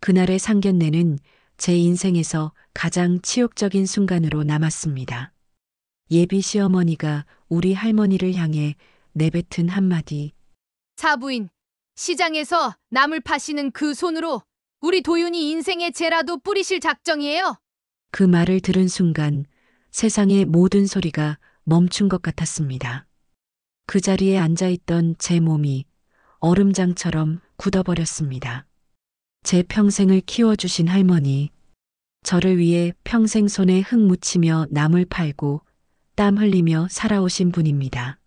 그날의 상견례는 제 인생에서 가장 치욕적인 순간으로 남았습니다. 예비 시어머니가 우리 할머니를 향해 내뱉은 한마디. 사부인, 시장에서 나물 파시는 그 손으로 우리 도윤이 인생의 죄라도 뿌리실 작정이에요? 그 말을 들은 순간 세상의 모든 소리가 멈춘 것 같았습니다. 그 자리에 앉아있던 제 몸이 얼음장처럼 굳어버렸습니다. 제 평생을 키워주신 할머니, 저를 위해 평생 손에 흙 묻히며 나물 팔고 땀 흘리며 살아오신 분입니다.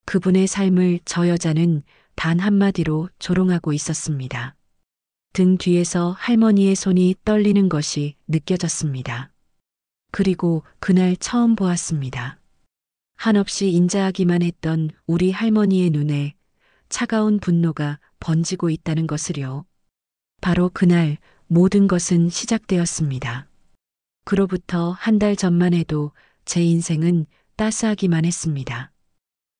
그분의 삶을 저 여자는 단 한마디로 조롱하고 있었습니다. 등 뒤에서 할머니의 손이 떨리는 것이 느껴졌습니다. 그리고 그날 처음 보았습니다. 한없이 인자하기만 했던 우리 할머니의 눈에 차가운 분노가 번지고 있다는 것을요. 바로 그날 모든 것은 시작되었습니다. 그로부터 한 달 전만 해도 제 인생은 따스하기만 했습니다.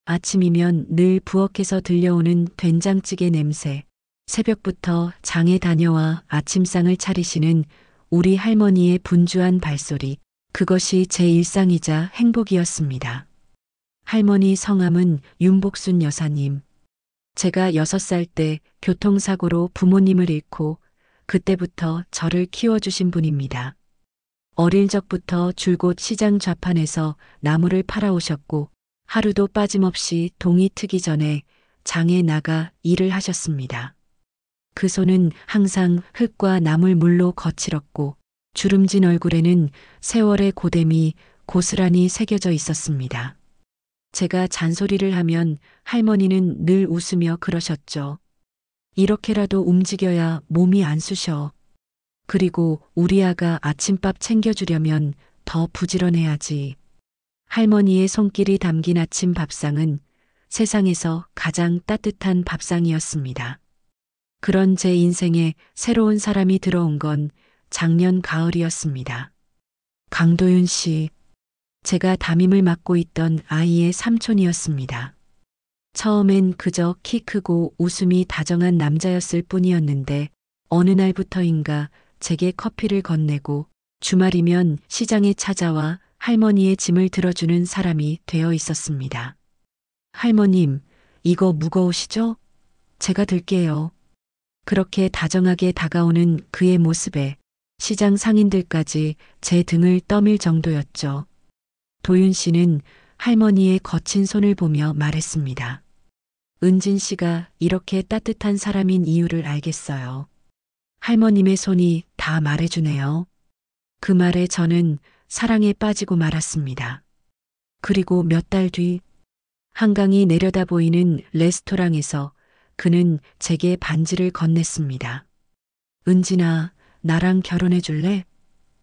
아침이면 늘 부엌에서 들려오는 된장찌개 냄새, 새벽부터 장에 다녀와 아침상을 차리시는 우리 할머니의 분주한 발소리, 그것이 제 일상이자 행복이었습니다. 할머니 성함은 윤복순 여사님. 제가 6살 때 교통사고로 부모님을 잃고 그때부터 저를 키워주신 분입니다. 어릴 적부터 줄곧 시장 좌판에서 나무를 팔아오셨고 하루도 빠짐없이 동이 트기 전에 장에 나가 일을 하셨습니다. 그 손은 항상 흙과 나물 물로 거칠었고 주름진 얼굴에는 세월의 고됨이 고스란히 새겨져 있었습니다. 제가 잔소리를 하면 할머니는 늘 웃으며 그러셨죠. 이렇게라도 움직여야 몸이 안 쑤셔. 그리고 우리 아가 아침밥 챙겨주려면 더 부지런해야지. 할머니의 손길이 담긴 아침 밥상은 세상에서 가장 따뜻한 밥상이었습니다. 그런 제 인생에 새로운 사람이 들어온 건 작년 가을이었습니다. 강도윤 씨, 제가 담임을 맡고 있던 아이의 삼촌이었습니다. 처음엔 그저 키 크고 웃음이 다정한 남자였을 뿐이었는데 어느 날부터인가 제게 커피를 건네고 주말이면 시장에 찾아와 할머니의 짐을 들어주는 사람이 되어 있었습니다. 할머님, 이거 무거우시죠? 제가 들게요. 그렇게 다정하게 다가오는 그의 모습에 시장 상인들까지 제 등을 떠밀 정도였죠. 도윤 씨는 할머니의 거친 손을 보며 말했습니다. 은진 씨가 이렇게 따뜻한 사람인 이유를 알겠어요. 할머님의 손이 다 말해주네요. 그 말에 저는 사랑에 빠지고 말았습니다. 그리고 몇 달 뒤 한강이 내려다 보이는 레스토랑에서 그는 제게 반지를 건넸습니다. 은진아, 나랑 결혼해 줄래?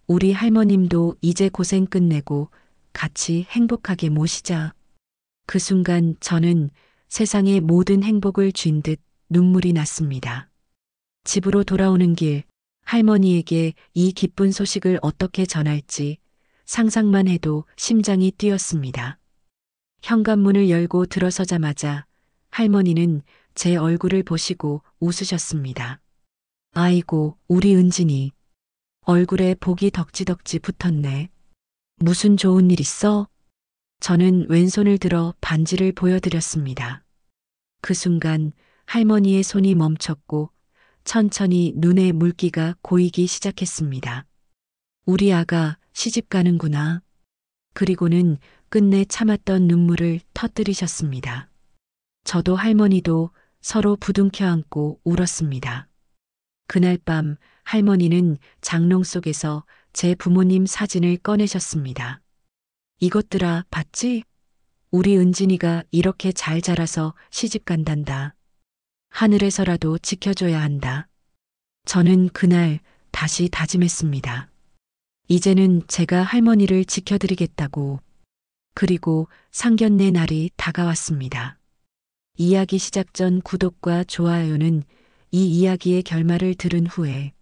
우리 할머님도 이제 고생 끝내고 같이 행복하게 모시자. 그 순간 저는 세상의 모든 행복을 쥔 듯 눈물이 났습니다. 집으로 돌아오는 길, 할머니에게 이 기쁜 소식을 어떻게 전할지 상상만 해도 심장이 뛰었습니다. 현관문을 열고 들어서자마자 할머니는 제 얼굴을 보시고 웃으셨습니다. 아이고, 우리 은진이. 얼굴에 복이 덕지덕지 붙었네. 무슨 좋은 일 있어? 저는 왼손을 들어 반지를 보여드렸습니다. 그 순간 할머니의 손이 멈췄고 천천히 눈에 물기가 고이기 시작했습니다. 우리 아가 시집 가는구나. 그리고는 끝내 참았던 눈물을 터뜨리셨습니다. 저도 할머니도 서로 부둥켜 안고 울었습니다. 그날 밤 할머니는 장롱 속에서 제 부모님 사진을 꺼내셨습니다. 이것들아, 봤지? 우리 은진이가 이렇게 잘 자라서 시집 간단다. 하늘에서라도 지켜줘야 한다. 저는 그날 다시 다짐했습니다. 이제는 제가 할머니를 지켜드리겠다고. 그리고 상견례 날이 다가왔습니다. 이야기 시작 전 구독과 좋아요는 이 이야기의 결말을 들은 후에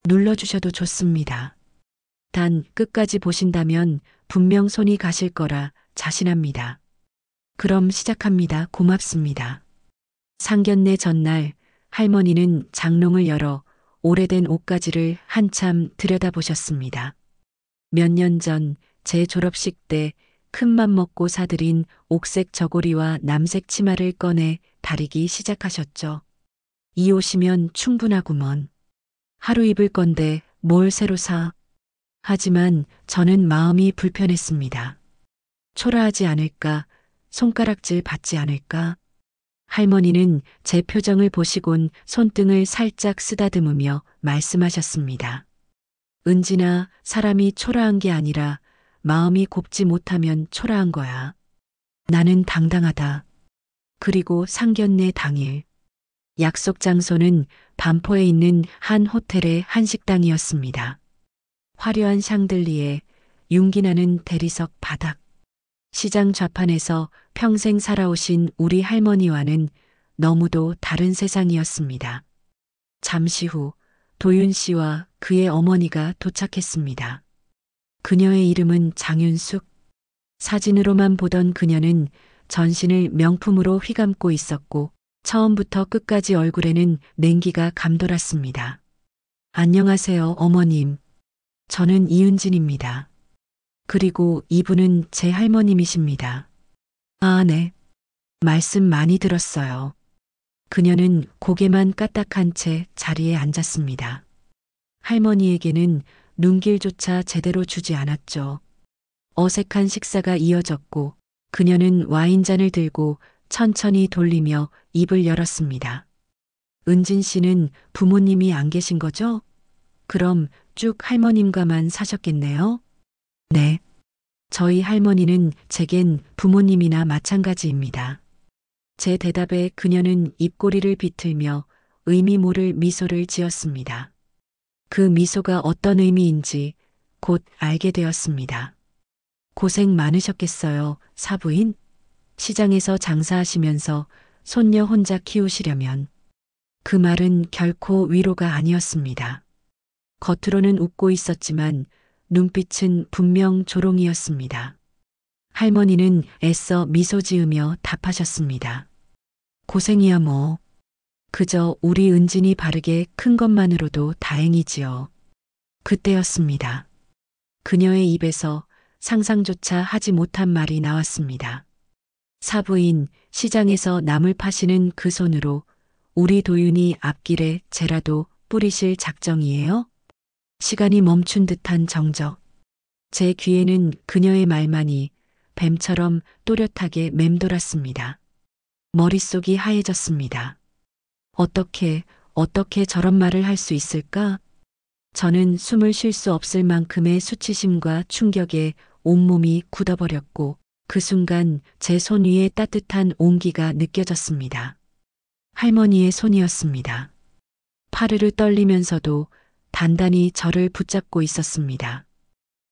눌러주셔도 좋습니다. 단 끝까지 보신다면 분명 손이 가실 거라 자신합니다. 그럼 시작합니다. 고맙습니다. 상견례 전날 할머니는 장롱을 열어 오래된 옷가지를 한참 들여다보셨습니다. 몇 년 전 제 졸업식 때 큰맘 먹고 사들인 옥색 저고리와 남색 치마를 꺼내 다리기 시작하셨죠. 이 옷이면 충분하구먼. 하루 입을 건데 뭘 새로 사? 하지만 저는 마음이 불편했습니다. 초라하지 않을까? 손가락질 받지 않을까? 할머니는 제 표정을 보시곤 손등을 살짝 쓰다듬으며 말씀하셨습니다. 은진아, 사람이 초라한 게 아니라 마음이 곱지 못하면 초라한 거야. 나는 당당하다. 그리고 상견례 당일. 약속 장소는 반포에 있는 한 호텔의 한식당이었습니다. 화려한 샹들리에 윤기나는 대리석 바닥. 시장 좌판에서 평생 살아오신 우리 할머니와는 너무도 다른 세상이었습니다. 잠시 후 도윤 씨와 그의 어머니가 도착했습니다. 그녀의 이름은 장윤숙. 사진으로만 보던 그녀는 전신을 명품으로 휘감고 있었고 처음부터 끝까지 얼굴에는 냉기가 감돌았습니다. 안녕하세요, 어머님. 저는 이은진입니다. 그리고 이분은 제 할머님이십니다. 아, 네. 말씀 많이 들었어요. 그녀는 고개만 까딱한 채 자리에 앉았습니다. 할머니에게는 눈길조차 제대로 주지 않았죠. 어색한 식사가 이어졌고 그녀는 와인잔을 들고 천천히 돌리며 입을 열었습니다. 은진 씨는 부모님이 안 계신 거죠? 그럼 쭉 할머님과만 사셨겠네요? 네. 저희 할머니는 제겐 부모님이나 마찬가지입니다. 제 대답에 그녀는 입꼬리를 비틀며 의미 모를 미소를 지었습니다. 그 미소가 어떤 의미인지 곧 알게 되었습니다. 고생 많으셨겠어요, 사부인? 시장에서 장사하시면서 손녀 혼자 키우시려면. 그 말은 결코 위로가 아니었습니다. 겉으로는 웃고 있었지만 눈빛은 분명 조롱이었습니다. 할머니는 애써 미소 지으며 답하셨습니다. 고생이야 뭐. 그저 우리 은진이 바르게 큰 것만으로도 다행이지요. 그때였습니다. 그녀의 입에서 상상조차 하지 못한 말이 나왔습니다. 사부인, 시장에서 나물 파시는 그 손으로 우리 도윤이 앞길에 재라도 뿌리실 작정이에요? 시간이 멈춘 듯한 정적. 제 귀에는 그녀의 말만이 뱀처럼 또렷하게 맴돌았습니다. 머릿속이 하얘졌습니다. 어떻게 저런 말을 할 수 있을까? 저는 숨을 쉴 수 없을 만큼의 수치심과 충격에 온몸이 굳어버렸고 그 순간 제 손 위에 따뜻한 온기가 느껴졌습니다. 할머니의 손이었습니다. 파르르 떨리면서도 단단히 저를 붙잡고 있었습니다.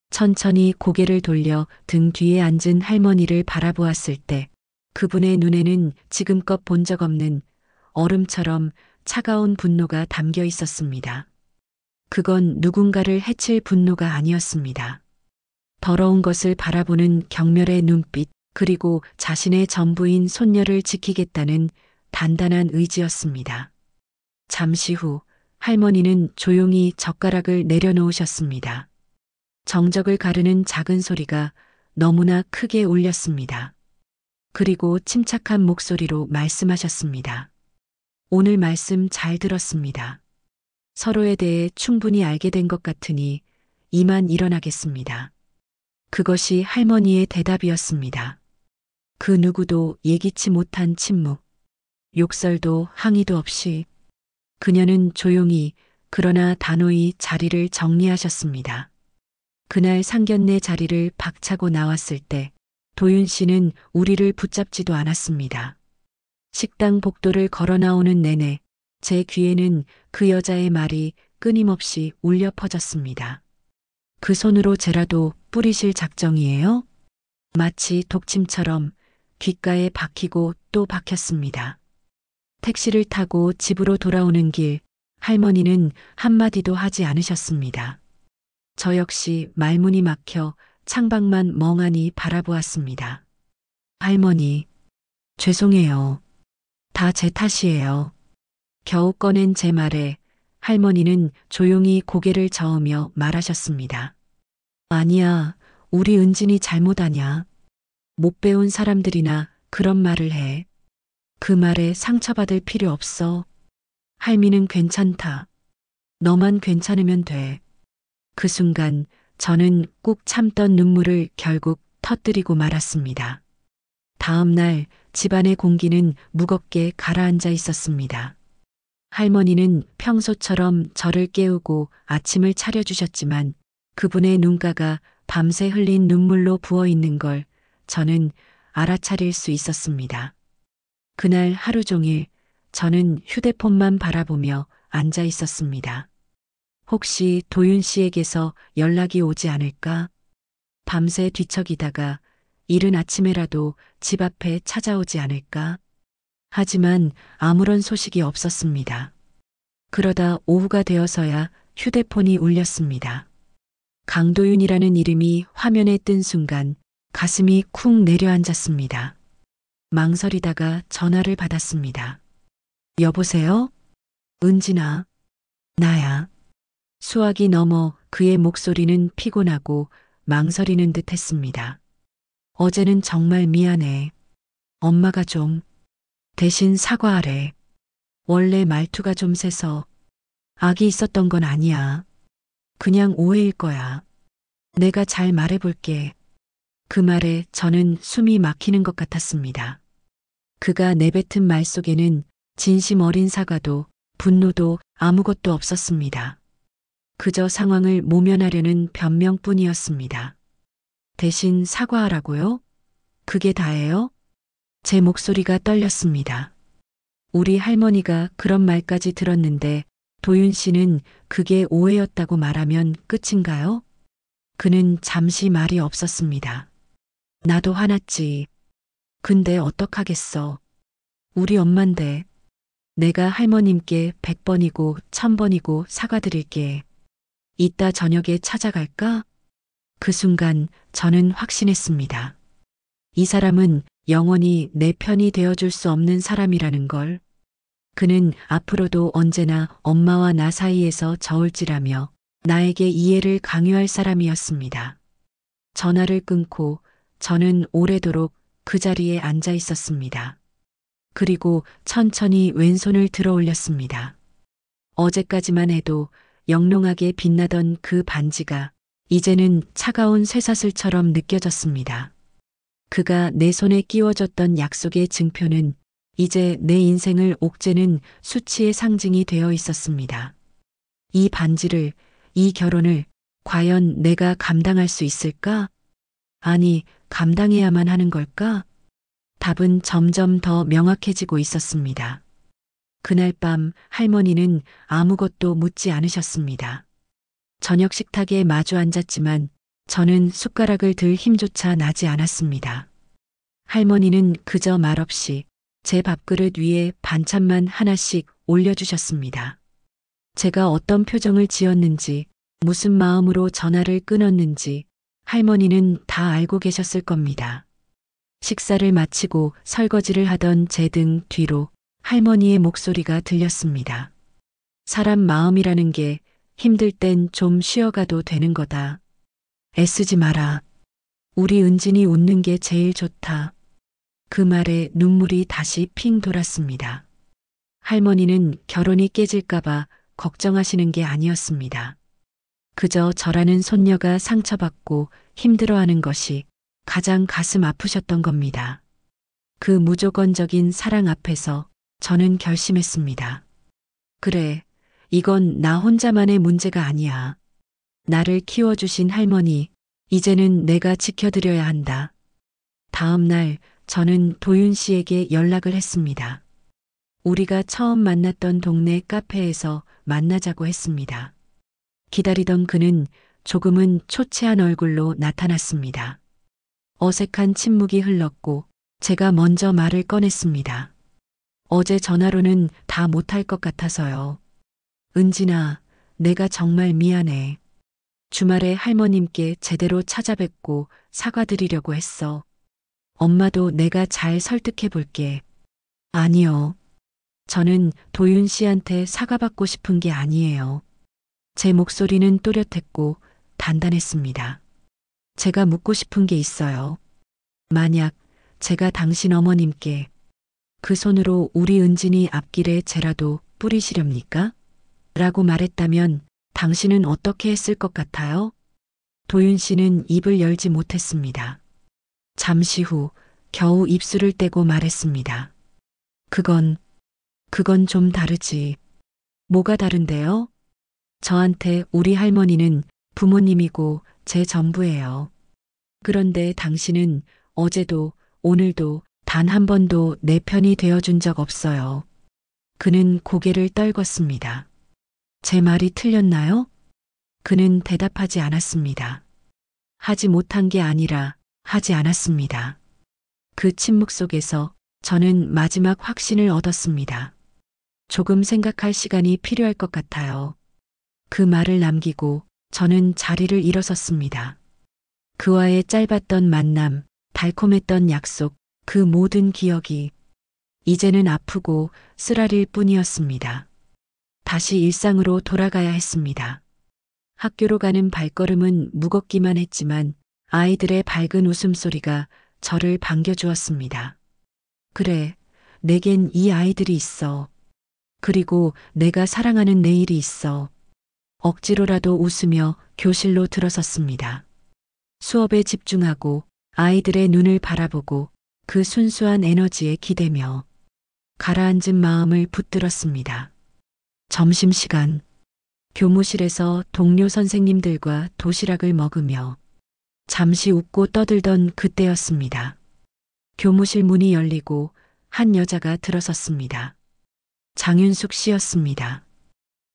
천천히 고개를 돌려 등 뒤에 앉은 할머니를 바라보았을 때 그분의 눈에는 지금껏 본 적 없는 얼음처럼 차가운 분노가 담겨 있었습니다. 그건 누군가를 해칠 분노가 아니었습니다. 더러운 것을 바라보는 경멸의 눈빛, 그리고 자신의 전부인 손녀를 지키겠다는 단단한 의지였습니다. 잠시 후 할머니는 조용히 젓가락을 내려놓으셨습니다. 정적을 가르는 작은 소리가 너무나 크게 울렸습니다. 그리고 침착한 목소리로 말씀하셨습니다. 오늘 말씀 잘 들었습니다. 서로에 대해 충분히 알게 된 것 같으니 이만 일어나겠습니다. 그것이 할머니의 대답이었습니다. 그 누구도 예기치 못한 침묵, 욕설도 항의도 없이 그녀는 조용히 그러나 단호히 자리를 정리하셨습니다. 그날 상견례 자리를 박차고 나왔을 때 도윤 씨는 우리를 붙잡지도 않았습니다. 식당 복도를 걸어 나오는 내내 제 귀에는 그 여자의 말이 끊임없이 울려 퍼졌습니다. 그 손으로 재라도 뿌리실 작정이에요? 마치 독침처럼 귓가에 박히고 또 박혔습니다. 택시를 타고 집으로 돌아오는 길, 할머니는 한마디도 하지 않으셨습니다. 저 역시 말문이 막혀 창밖만 멍하니 바라보았습니다. 할머니, 죄송해요. 다 제 탓이에요. 겨우 꺼낸 제 말에 할머니는 조용히 고개를 저으며 말하셨습니다. 아니야, 우리 은진이 잘못 아냐. 못 배운 사람들이나 그런 말을 해. 그 말에 상처받을 필요 없어. 할미는 괜찮다. 너만 괜찮으면 돼. 그 순간 저는 꾹 참던 눈물을 결국 터뜨리고 말았습니다. 다음 날 집안의 공기는 무겁게 가라앉아 있었습니다. 할머니는 평소처럼 저를 깨우고 아침을 차려주셨지만 그분의 눈가가 밤새 흘린 눈물로 부어 있는 걸 저는 알아차릴 수 있었습니다. 그날 하루 종일 저는 휴대폰만 바라보며 앉아 있었습니다. 혹시 도윤 씨에게서 연락이 오지 않을까? 밤새 뒤척이다가 이른 아침에라도 집 앞에 찾아오지 않을까? 하지만 아무런 소식이 없었습니다. 그러다 오후가 되어서야 휴대폰이 울렸습니다. 강도윤이라는 이름이 화면에 뜬 순간 가슴이 쿵 내려앉았습니다. 망설이다가 전화를 받았습니다. 여보세요? 은진아, 나야. 수화기 넘어 그의 목소리는 피곤하고 망설이는 듯 했습니다. 어제는 정말 미안해. 엄마가 좀 대신 사과하래. 원래 말투가 좀 세서 악이 있었던 건 아니야. 그냥 오해일 거야. 내가 잘 말해볼게. 그 말에 저는 숨이 막히는 것 같았습니다. 그가 내뱉은 말 속에는 진심 어린 사과도 분노도 아무것도 없었습니다. 그저 상황을 모면하려는 변명뿐이었습니다. 대신 사과하라고요? 그게 다예요? 제 목소리가 떨렸습니다. 우리 할머니가 그런 말까지 들었는데 도윤 씨는 그게 오해였다고 말하면 끝인가요? 그는 잠시 말이 없었습니다. 나도 화났지. 근데 어떡하겠어. 우리 엄만데. 내가 할머님께 100번이고 1000번이고 사과드릴게. 이따 저녁에 찾아갈까? 그 순간 저는 확신했습니다. 이 사람은 영원히 내 편이 되어줄 수 없는 사람이라는 걸. 그는 앞으로도 언제나 엄마와 나 사이에서 저울질하며 나에게 이해를 강요할 사람이었습니다. 전화를 끊고 저는 오래도록 그 자리에 앉아 있었습니다. 그리고 천천히 왼손을 들어 올렸습니다. 어제까지만 해도 영롱하게 빛나던 그 반지가 이제는 차가운 쇠사슬처럼 느껴졌습니다. 그가 내 손에 끼워줬던 약속의 증표는 이제 내 인생을 옥죄는 수치의 상징이 되어 있었습니다. 이 반지를, 이 결혼을 과연 내가 감당할 수 있을까? 아니, 감당해야만 하는 걸까? 답은 점점 더 명확해지고 있었습니다. 그날 밤 할머니는 아무것도 묻지 않으셨습니다. 저녁 식탁에 마주 앉았지만 저는 숟가락을 들 힘조차 나지 않았습니다. 할머니는 그저 말없이 제 밥그릇 위에 반찬만 하나씩 올려주셨습니다. 제가 어떤 표정을 지었는지, 무슨 마음으로 전화를 끊었는지 할머니는 다 알고 계셨을 겁니다. 식사를 마치고 설거지를 하던 제 등 뒤로 할머니의 목소리가 들렸습니다. 사람 마음이라는 게 힘들 땐 좀 쉬어가도 되는 거다. 애쓰지 마라. 우리 은진이 웃는 게 제일 좋다. 그 말에 눈물이 다시 핑 돌았습니다. 할머니는 결혼이 깨질까봐 걱정하시는 게 아니었습니다. 그저 저라는 손녀가 상처받고 힘들어하는 것이 가장 가슴 아프셨던 겁니다. 그 무조건적인 사랑 앞에서 저는 결심했습니다. 그래, 이건 나 혼자만의 문제가 아니야. 나를 키워주신 할머니, 이제는 내가 지켜드려야 한다. 다음 날 저는 도윤 씨에게 연락을 했습니다. 우리가 처음 만났던 동네 카페에서 만나자고 했습니다. 기다리던 그는 조금은 초췌한 얼굴로 나타났습니다. 어색한 침묵이 흘렀고 제가 먼저 말을 꺼냈습니다. 어제 전화로는 다 못할 것 같아서요. 은진아, 내가 정말 미안해. 주말에 할머님께 제대로 찾아뵙고 사과드리려고 했어. 엄마도 내가 잘 설득해 볼게. 아니요. 저는 도윤 씨한테 사과받고 싶은 게 아니에요. 제 목소리는 또렷했고 단단했습니다. 제가 묻고 싶은 게 있어요. 만약 제가 당신 어머님께 그 손으로 우리 은진이 앞길에 죄라도 뿌리시렵니까? 라고 말했다면 당신은 어떻게 했을 것 같아요? 도윤 씨는 입을 열지 못했습니다. 잠시 후 겨우 입술을 떼고 말했습니다. 그건 좀 다르지. 뭐가 다른데요? 저한테 우리 할머니는 부모님이고 제 전부예요. 그런데 당신은 어제도 오늘도 단 한 번도 내 편이 되어준 적 없어요. 그는 고개를 떨궜습니다. 제 말이 틀렸나요? 그는 대답하지 않았습니다. 하지 못한 게 아니라 하지 않았습니다. 그 침묵 속에서 저는 마지막 확신을 얻었습니다. 조금 생각할 시간이 필요할 것 같아요. 그 말을 남기고 저는 자리를 일어섰습니다. 그와의 짧았던 만남, 달콤했던 약속, 그 모든 기억이 이제는 아프고 쓰라릴 뿐이었습니다. 다시 일상으로 돌아가야 했습니다. 학교로 가는 발걸음은 무겁기만 했지만 아이들의 밝은 웃음소리가 저를 반겨주었습니다. 그래, 내겐 이 아이들이 있어. 그리고 내가 사랑하는 내일이 있어. 억지로라도 웃으며 교실로 들어섰습니다. 수업에 집중하고 아이들의 눈을 바라보고 그 순수한 에너지에 기대며 가라앉은 마음을 붙들었습니다. 점심시간, 교무실에서 동료 선생님들과 도시락을 먹으며 잠시 웃고 떠들던 그때였습니다. 교무실 문이 열리고 한 여자가 들어섰습니다. 장윤숙 씨였습니다.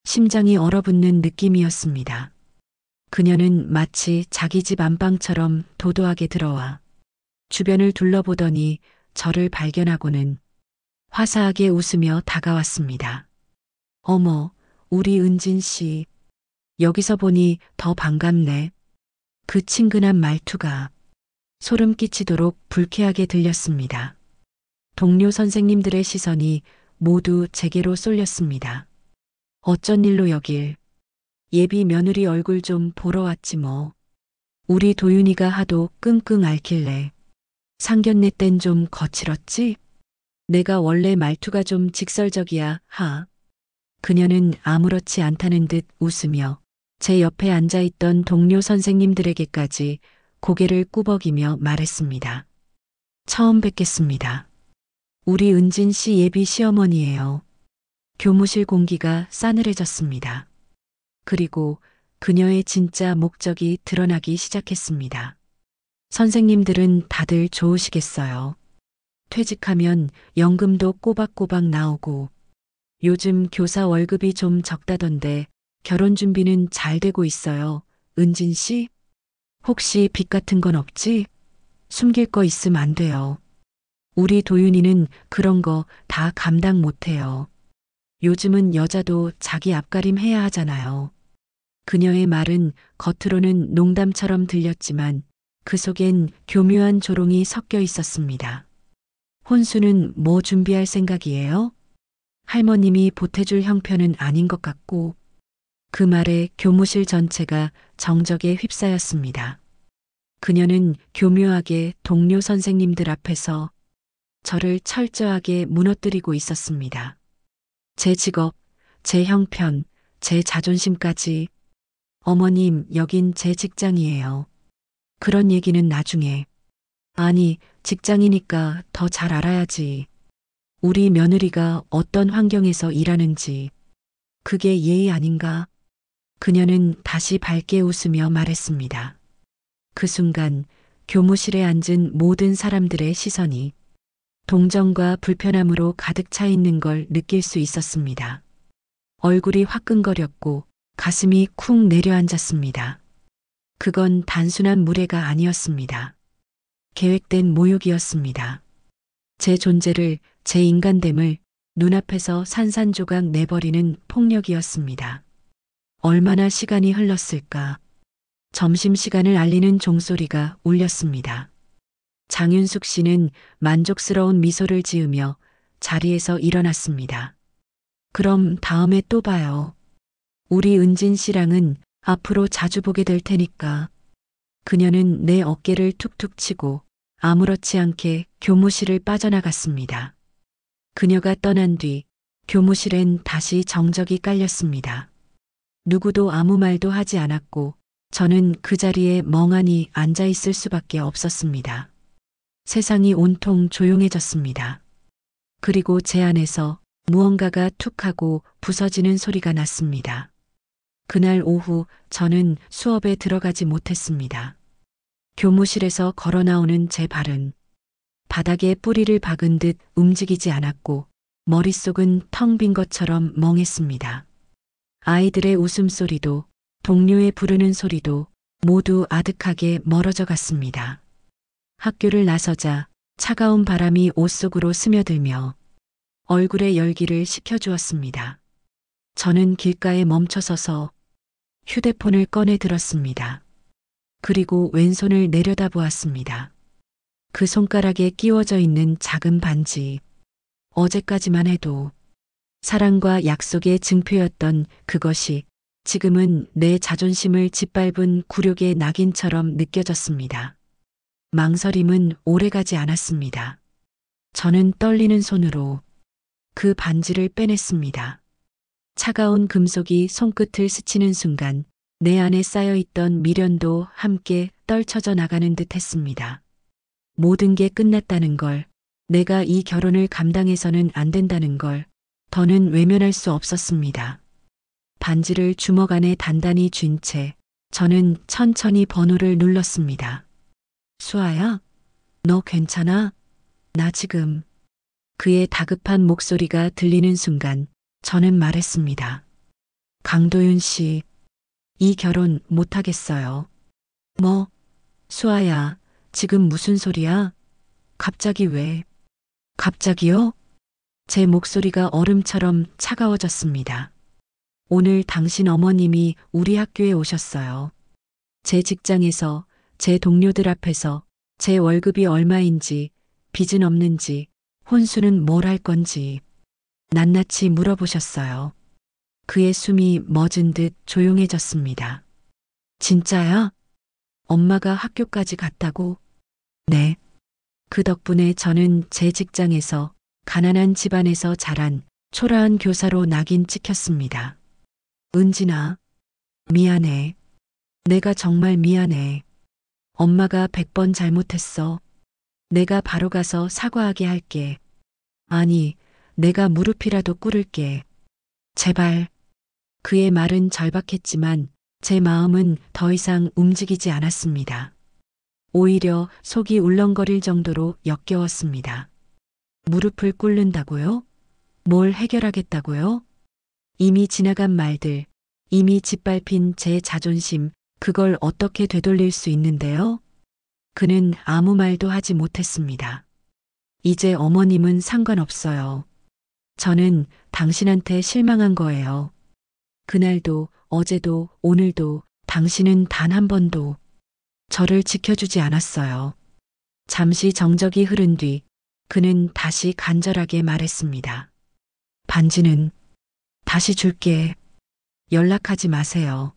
심장이 얼어붙는 느낌이었습니다. 그녀는 마치 자기 집 안방처럼 도도하게 들어와 주변을 둘러보더니 저를 발견하고는 화사하게 웃으며 다가왔습니다. 어머, 우리 은진 씨. 여기서 보니 더 반갑네. 그 친근한 말투가 소름 끼치도록 불쾌하게 들렸습니다. 동료 선생님들의 시선이 모두 제게로 쏠렸습니다. 어쩐 일로 여길. 예비 며느리 얼굴 좀 보러 왔지 뭐. 우리 도윤이가 하도 끙끙 앓길래. 상견례 땐 좀 거칠었지? 내가 원래 말투가 좀 직설적이야, 하. 그녀는 아무렇지 않다는 듯 웃으며 제 옆에 앉아있던 동료 선생님들에게까지 고개를 꾸벅이며 말했습니다. 처음 뵙겠습니다. 우리 은진 씨 예비 시어머니예요. 교무실 공기가 싸늘해졌습니다. 그리고 그녀의 진짜 목적이 드러나기 시작했습니다. 선생님들은 다들 좋으시겠어요. 퇴직하면 연금도 꼬박꼬박 나오고 요즘 교사 월급이 좀 적다던데 결혼 준비는 잘 되고 있어요. 은진 씨? 혹시 빚 같은 건 없지? 숨길 거 있으면 안 돼요. 우리 도윤이는 그런 거 다 감당 못해요. 요즘은 여자도 자기 앞가림 해야 하잖아요. 그녀의 말은 겉으로는 농담처럼 들렸지만 그 속엔 교묘한 조롱이 섞여 있었습니다. 혼수는 뭐 준비할 생각이에요? 할머님이 보태줄 형편은 아닌 것 같고 그 말에 교무실 전체가 정적에 휩싸였습니다. 그녀는 교묘하게 동료 선생님들 앞에서 저를 철저하게 무너뜨리고 있었습니다. 제 직업, 제 형편, 제 자존심까지. 어머님, 여긴 제 직장이에요. 그런 얘기는 나중에. 아니, 직장이니까 더 잘 알아야지. 우리 며느리가 어떤 환경에서 일하는지. 그게 예의 아닌가? 그녀는 다시 밝게 웃으며 말했습니다. 그 순간 교무실에 앉은 모든 사람들의 시선이 동정과 불편함으로 가득 차 있는 걸 느낄 수 있었습니다. 얼굴이 화끈거렸고 가슴이 쿵 내려앉았습니다. 그건 단순한 무례가 아니었습니다. 계획된 모욕이었습니다. 제 존재를, 제 인간됨을 눈앞에서 산산조각 내버리는 폭력이었습니다. 얼마나 시간이 흘렀을까. 점심시간을 알리는 종소리가 울렸습니다. 장윤숙 씨는 만족스러운 미소를 지으며 자리에서 일어났습니다. 그럼 다음에 또 봐요. 우리 은진 씨랑은 앞으로 자주 보게 될 테니까. 그녀는 내 어깨를 툭툭 치고 아무렇지 않게 교무실을 빠져나갔습니다. 그녀가 떠난 뒤 교무실엔 다시 정적이 깔렸습니다. 누구도 아무 말도 하지 않았고 저는 그 자리에 멍하니 앉아 있을 수밖에 없었습니다. 세상이 온통 조용해졌습니다. 그리고 제 안에서 무언가가 툭 하고 부서지는 소리가 났습니다. 그날 오후 저는 수업에 들어가지 못했습니다. 교무실에서 걸어 나오는 제 발은 바닥에 뿌리를 박은 듯 움직이지 않았고 머릿속은 텅 빈 것처럼 멍했습니다. 아이들의 웃음소리도 동료의 부르는 소리도 모두 아득하게 멀어져 갔습니다. 학교를 나서자 차가운 바람이 옷 속으로 스며들며 얼굴에 열기를 식혀주었습니다. 저는 길가에 멈춰서서 휴대폰을 꺼내 들었습니다. 그리고 왼손을 내려다보았습니다. 그 손가락에 끼워져 있는 작은 반지. 어제까지만 해도 사랑과 약속의 증표였던 그것이 지금은 내 자존심을 짓밟은 굴욕의 낙인처럼 느껴졌습니다. 망설임은 오래가지 않았습니다. 저는 떨리는 손으로 그 반지를 빼냈습니다. 차가운 금속이 손끝을 스치는 순간 내 안에 쌓여있던 미련도 함께 떨쳐져 나가는 듯 했습니다. 모든 게 끝났다는 걸, 내가 이 결혼을 감당해서는 안 된다는 걸 더는 외면할 수 없었습니다. 반지를 주먹 안에 단단히 쥔 채 저는 천천히 번호를 눌렀습니다. 수아야, 너 괜찮아? 나 지금. 그의 다급한 목소리가 들리는 순간 저는 말했습니다. 강도윤 씨, 이 결혼 못하겠어요. 뭐? 수아야, 지금 무슨 소리야? 갑자기 왜? 갑자기요? 제 목소리가 얼음처럼 차가워졌습니다. 오늘 당신 어머님이 우리 학교에 오셨어요. 제 직장에서, 제 동료들 앞에서 제 월급이 얼마인지, 빚은 없는지, 혼수는 뭘 할 건지 낱낱이 물어보셨어요. 그의 숨이 멎은 듯 조용해졌습니다. 진짜야? 엄마가 학교까지 갔다고? 네. 그 덕분에 저는 제 직장에서 가난한 집안에서 자란 초라한 교사로 낙인 찍혔습니다. 은진아, 미안해. 내가 정말 미안해. 엄마가 100번 잘못했어. 내가 바로 가서 사과하게 할게. 아니, 내가 무릎이라도 꿇을게. 제발. 그의 말은 절박했지만 제 마음은 더 이상 움직이지 않았습니다. 오히려 속이 울렁거릴 정도로 역겨웠습니다. 무릎을 꿇는다고요? 뭘 해결하겠다고요? 이미 지나간 말들, 이미 짓밟힌 제 자존심, 그걸 어떻게 되돌릴 수 있는데요? 그는 아무 말도 하지 못했습니다. 이제 어머님은 상관없어요. 저는 당신한테 실망한 거예요. 그날도, 어제도, 오늘도 당신은 단 한 번도 저를 지켜주지 않았어요. 잠시 정적이 흐른 뒤 그는 다시 간절하게 말했습니다. 반지는 다시 줄게. 연락하지 마세요.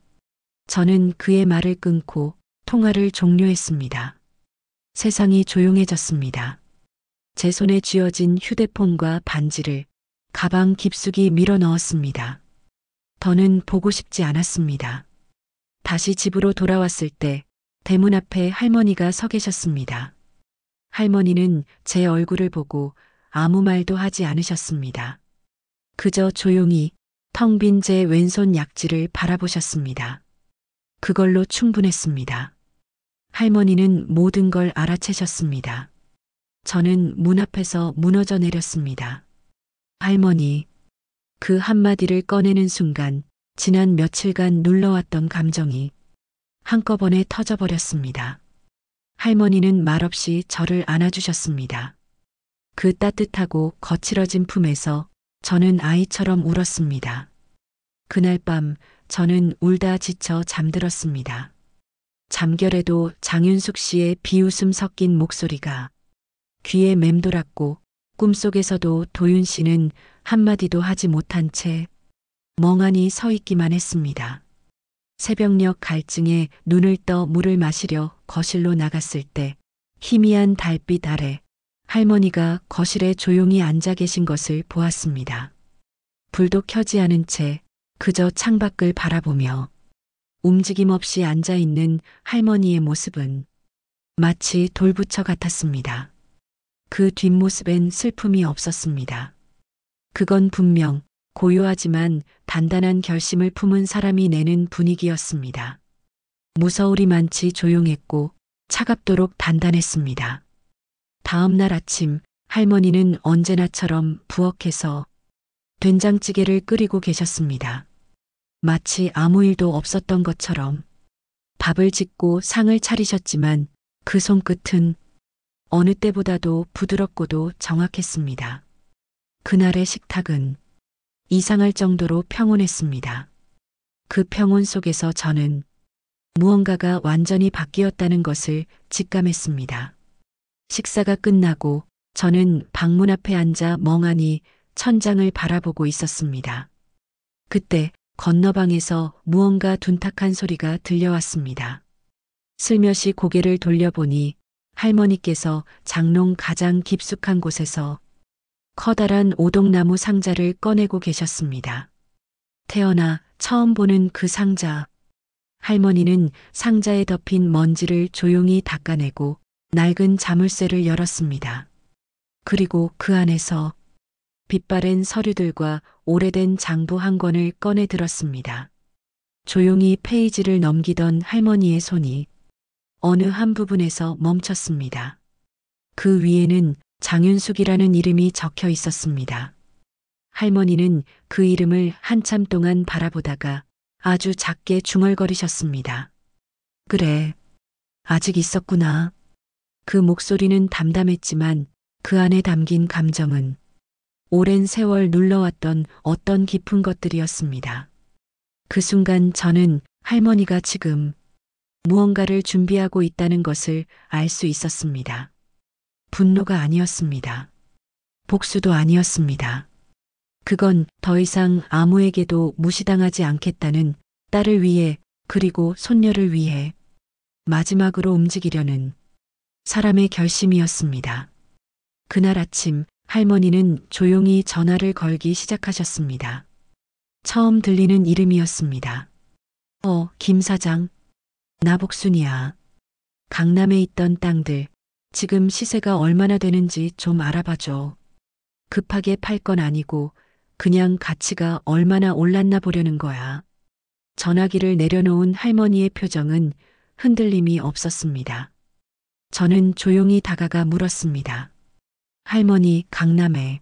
저는 그의 말을 끊고 통화를 종료했습니다. 세상이 조용해졌습니다. 제 손에 쥐어진 휴대폰과 반지를 가방 깊숙이 밀어 넣었습니다. 더는 보고 싶지 않았습니다. 다시 집으로 돌아왔을 때 대문 앞에 할머니가 서 계셨습니다. 할머니는 제 얼굴을 보고 아무 말도 하지 않으셨습니다. 그저 조용히 텅 빈 제 왼손 약지를 바라보셨습니다. 그걸로 충분했습니다. 할머니는 모든 걸 알아채셨습니다. 저는 문 앞에서 무너져 내렸습니다. 할머니, 그 한마디를 꺼내는 순간 지난 며칠간 눌러왔던 감정이 한꺼번에 터져버렸습니다. 할머니는 말없이 저를 안아주셨습니다. 그 따뜻하고 거칠어진 품에서 저는 아이처럼 울었습니다. 그날 밤 저는 울다 지쳐 잠들었습니다. 잠결에도 장윤숙 씨의 비웃음 섞인 목소리가 귀에 맴돌았고 꿈속에서도 도윤 씨는 한마디도 하지 못한 채 멍하니 서 있기만 했습니다. 새벽녘 갈증에 눈을 떠 물을 마시려 거실로 나갔을 때 희미한 달빛 아래 할머니가 거실에 조용히 앉아 계신 것을 보았습니다. 불도 켜지 않은 채 그저 창밖을 바라보며 움직임 없이 앉아 있는 할머니의 모습은 마치 돌부처 같았습니다. 그 뒷모습엔 슬픔이 없었습니다. 그건 분명 고요하지만 단단한 결심을 품은 사람이 내는 분위기였습니다. 무서우리만치 조용했고 차갑도록 단단했습니다. 다음 날 아침 할머니는 언제나처럼 부엌에서 된장찌개를 끓이고 계셨습니다. 마치 아무 일도 없었던 것처럼 밥을 짓고 상을 차리셨지만 그 손끝은 어느 때보다도 부드럽고도 정확했습니다. 그날의 식탁은 이상할 정도로 평온했습니다. 그 평온 속에서 저는 무언가가 완전히 바뀌었다는 것을 직감했습니다. 식사가 끝나고 저는 방문 앞에 앉아 멍하니 천장을 바라보고 있었습니다. 그때 건너방에서 무언가 둔탁한 소리가 들려왔습니다. 슬며시 고개를 돌려보니 할머니께서 장롱 가장 깊숙한 곳에서 커다란 오동나무 상자를 꺼내고 계셨습니다. 태어나 처음 보는 그 상자. 할머니는 상자에 덮인 먼지를 조용히 닦아내고 낡은 자물쇠를 열었습니다. 그리고 그 안에서 빛바랜 서류들과 오래된 장부 한 권을 꺼내 들었습니다. 조용히 페이지를 넘기던 할머니의 손이 어느 한 부분에서 멈췄습니다. 그 위에는 장윤숙이라는 이름이 적혀 있었습니다. 할머니는 그 이름을 한참 동안 바라보다가 아주 작게 중얼거리셨습니다. 그래, 아직 있었구나. 그 목소리는 담담했지만 그 안에 담긴 감정은 오랜 세월 눌러왔던 어떤 깊은 것들이었습니다. 그 순간 저는 할머니가 지금 무언가를 준비하고 있다는 것을 알 수 있었습니다. 분노가 아니었습니다. 복수도 아니었습니다. 그건 더 이상 아무에게도 무시당하지 않겠다는 딸을 위해 그리고 손녀를 위해 마지막으로 움직이려는 사람의 결심이었습니다. 그날 아침 할머니는 조용히 전화를 걸기 시작하셨습니다. 처음 들리는 이름이었습니다. 김 사장. 나 복순이야. 강남에 있던 땅들 지금 시세가 얼마나 되는지 좀 알아봐줘. 급하게 팔 건 아니고 그냥 가치가 얼마나 올랐나 보려는 거야. 전화기를 내려놓은 할머니의 표정은 흔들림이 없었습니다. 저는 조용히 다가가 물었습니다. 할머니, 강남에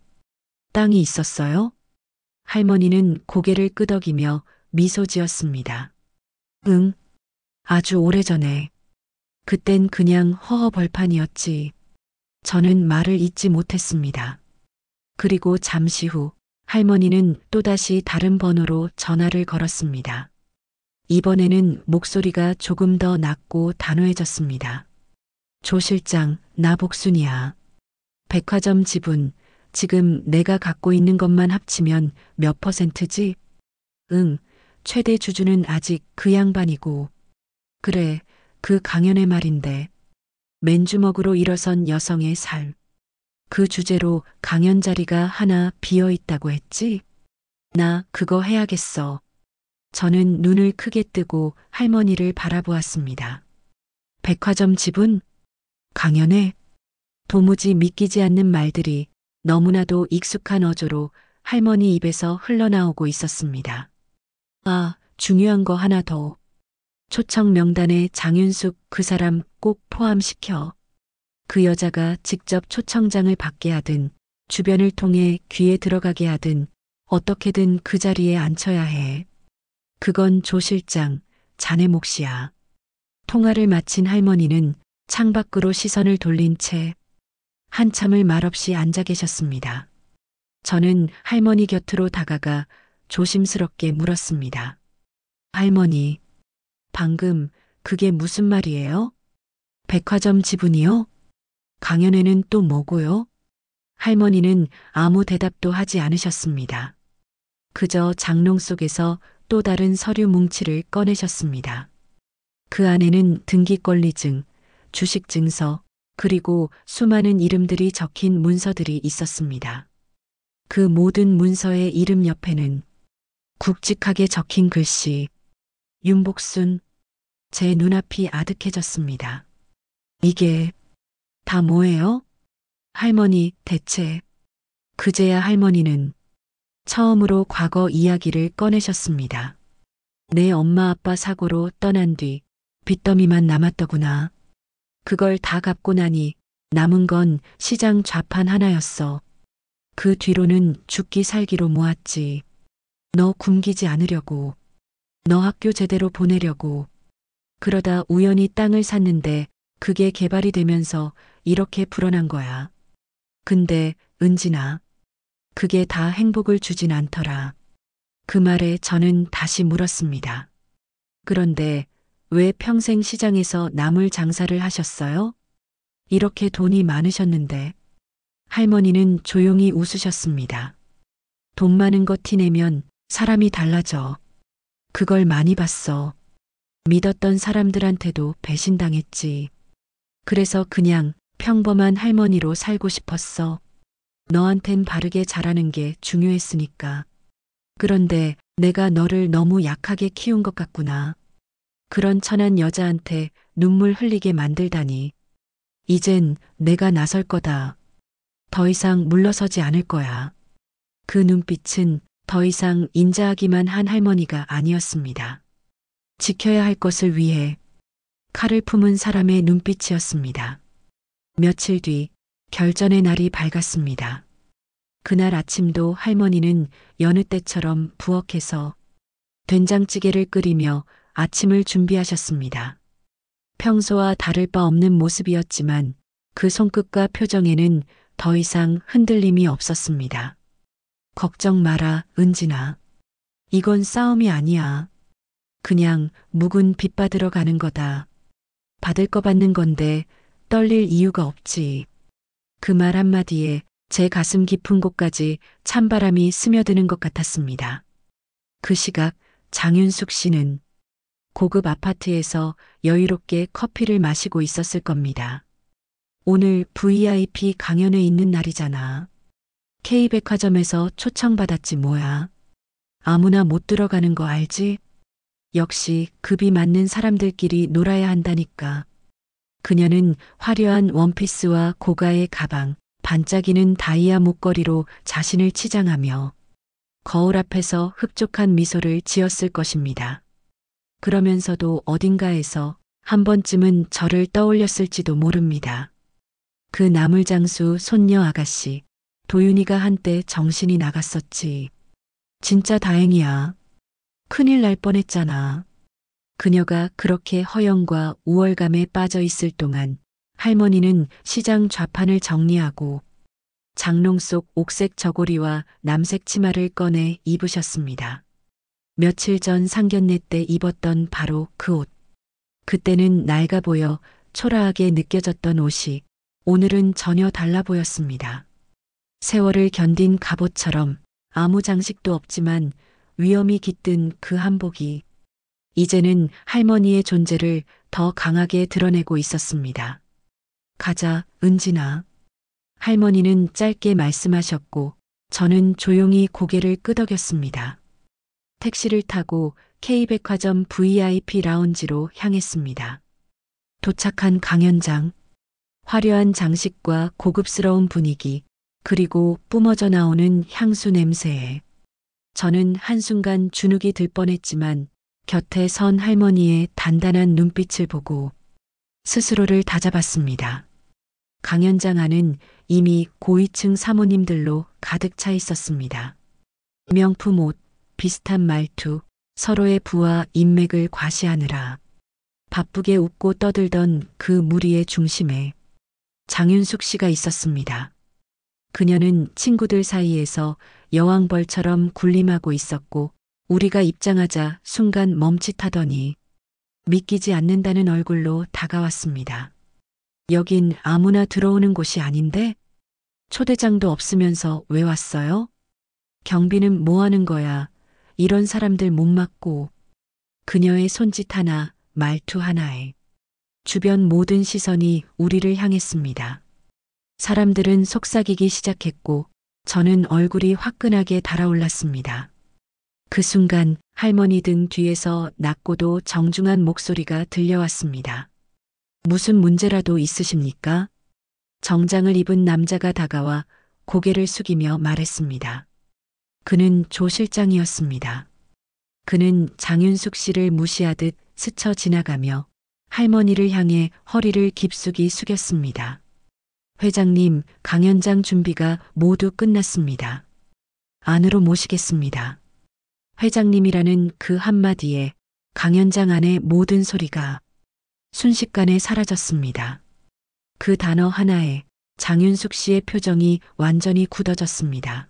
땅이 있었어요? 할머니는 고개를 끄덕이며 미소 지었습니다. 응, 아주 오래전에. 그땐 그냥 허허벌판이었지. 저는 말을 잇지 못했습니다. 그리고 잠시 후 할머니는 또다시 다른 번호로 전화를 걸었습니다. 이번에는 목소리가 조금 더 낮고 단호해졌습니다. 조 실장, 나 복순이야. 백화점 지분, 지금 내가 갖고 있는 것만 합치면 몇 %지? 응, 최대 주주는 아직 그 양반이고. 그래, 그 강연의 말인데. 맨주먹으로 일어선 여성의 삶. 그 주제로 강연 자리가 하나 비어 있다고 했지? 나 그거 해야겠어. 저는 눈을 크게 뜨고 할머니를 바라보았습니다. 백화점 지분? 강연회? 도무지 믿기지 않는 말들이 너무나도 익숙한 어조로 할머니 입에서 흘러나오고 있었습니다. 아, 중요한 거 하나 더. 초청 명단에 장윤숙 그 사람 꼭 포함시켜. 그 여자가 직접 초청장을 받게 하든 주변을 통해 귀에 들어가게 하든 어떻게든 그 자리에 앉혀야 해. 그건 조 실장, 자네 몫이야. 통화를 마친 할머니는 창밖으로 시선을 돌린 채 한참을 말없이 앉아 계셨습니다. 저는 할머니 곁으로 다가가 조심스럽게 물었습니다. 할머니, 방금 그게 무슨 말이에요? 백화점 지분이요? 강연회는 또 뭐고요? 할머니는 아무 대답도 하지 않으셨습니다. 그저 장롱 속에서 또 다른 서류 뭉치를 꺼내셨습니다. 그 안에는 등기권리증, 주식증서, 그리고 수많은 이름들이 적힌 문서들이 있었습니다. 그 모든 문서의 이름 옆에는 굵직하게 적힌 글씨, 윤복순. 제 눈앞이 아득해졌습니다. 이게 다 뭐예요? 할머니, 대체. 그제야 할머니는 처음으로 과거 이야기를 꺼내셨습니다. 내 엄마 아빠 사고로 떠난 뒤 빚더미만 남았더구나. 그걸 다 갚고 나니 남은 건 시장 좌판 하나였어. 그 뒤로는 죽기 살기로 모았지. 너 굶기지 않으려고. 너 학교 제대로 보내려고. 그러다 우연히 땅을 샀는데 그게 개발이 되면서 이렇게 불어난 거야. 근데 은진아, 그게 다 행복을 주진 않더라. 그 말에 저는 다시 물었습니다. 그런데 왜 평생 시장에서 나물 장사를 하셨어요? 이렇게 돈이 많으셨는데. 할머니는 조용히 웃으셨습니다. 돈 많은 거 티내면 사람이 달라져. 그걸 많이 봤어. 믿었던 사람들한테도 배신당했지. 그래서 그냥 평범한 할머니로 살고 싶었어. 너한텐 바르게 자라는 게 중요했으니까. 그런데 내가 너를 너무 약하게 키운 것 같구나. 그런 천한 여자한테 눈물 흘리게 만들다니. 이젠 내가 나설 거다. 더 이상 물러서지 않을 거야. 그 눈빛은 더 이상 인자하기만 한 할머니가 아니었습니다. 지켜야 할 것을 위해 칼을 품은 사람의 눈빛이었습니다. 며칠 뒤 결전의 날이 밝았습니다. 그날 아침도 할머니는 여느 때처럼 부엌에서 된장찌개를 끓이며 아침을 준비하셨습니다. 평소와 다를 바 없는 모습이었지만 그 손끝과 표정에는 더 이상 흔들림이 없었습니다. 걱정 마라, 은진아. 이건 싸움이 아니야. 그냥 묵은 빚 받으러 가는 거다. 받을 거 받는 건데 떨릴 이유가 없지. 그 말 한마디에 제 가슴 깊은 곳까지 찬바람이 스며드는 것 같았습니다. 그 시각 장윤숙 씨는 고급 아파트에서 여유롭게 커피를 마시고 있었을 겁니다. 오늘 VIP 강연회 있는 날이잖아. K백화점에서 초청받았지 뭐야. 아무나 못 들어가는 거 알지? 역시 급이 맞는 사람들끼리 놀아야 한다니까. 그녀는 화려한 원피스와 고가의 가방, 반짝이는 다이아 목걸이로 자신을 치장하며 거울 앞에서 흡족한 미소를 지었을 것입니다. 그러면서도 어딘가에서 한 번쯤은 저를 떠올렸을지도 모릅니다. 그 나물장수 손녀 아가씨, 도윤이가 한때 정신이 나갔었지. 진짜 다행이야. 큰일 날 뻔했잖아. 그녀가 그렇게 허영과 우월감에 빠져 있을 동안 할머니는 시장 좌판을 정리하고 장롱 속 옥색 저고리와 남색 치마를 꺼내 입으셨습니다. 며칠 전 상견례 때 입었던 바로 그 옷. 그때는 낡아 보여 초라하게 느껴졌던 옷이 오늘은 전혀 달라 보였습니다. 세월을 견딘 갑옷처럼 아무 장식도 없지만 위엄이 깃든 그 한복이 이제는 할머니의 존재를 더 강하게 드러내고 있었습니다. 가자, 은진아. 할머니는 짧게 말씀하셨고 저는 조용히 고개를 끄덕였습니다. 택시를 타고 K백화점 VIP 라운지로 향했습니다. 도착한 강연장, 화려한 장식과 고급스러운 분위기, 그리고 뿜어져 나오는 향수 냄새에 저는 한순간 주눅이 들 뻔했지만 곁에 선 할머니의 단단한 눈빛을 보고 스스로를 다잡았습니다. 강연장 안은 이미 고위층 사모님들로 가득 차 있었습니다. 명품 옷, 비슷한 말투, 서로의 부와 인맥을 과시하느라 바쁘게 웃고 떠들던 그 무리의 중심에 장윤숙 씨가 있었습니다. 그녀는 친구들 사이에서 여왕벌처럼 군림하고 있었고 우리가 입장하자 순간 멈칫하더니 믿기지 않는다는 얼굴로 다가왔습니다. 여긴 아무나 들어오는 곳이 아닌데? 초대장도 없으면서 왜 왔어요? 경비는 뭐 하는 거야? 이런 사람들 못 맞고. 그녀의 손짓 하나, 말투 하나에 주변 모든 시선이 우리를 향했습니다. 사람들은 속삭이기 시작했고 저는 얼굴이 화끈하게 달아올랐습니다. 그 순간 할머니 등 뒤에서 낮고도 정중한 목소리가 들려왔습니다. 무슨 문제라도 있으십니까? 정장을 입은 남자가 다가와 고개를 숙이며 말했습니다. 그는 조 실장이었습니다. 그는 장윤숙 씨를 무시하듯 스쳐 지나가며 할머니를 향해 허리를 깊숙이 숙였습니다. 회장님, 강연장 준비가 모두 끝났습니다. 안으로 모시겠습니다. 회장님이라는 그 한마디에 강연장 안의 모든 소리가 순식간에 사라졌습니다. 그 단어 하나에 장윤숙 씨의 표정이 완전히 굳어졌습니다.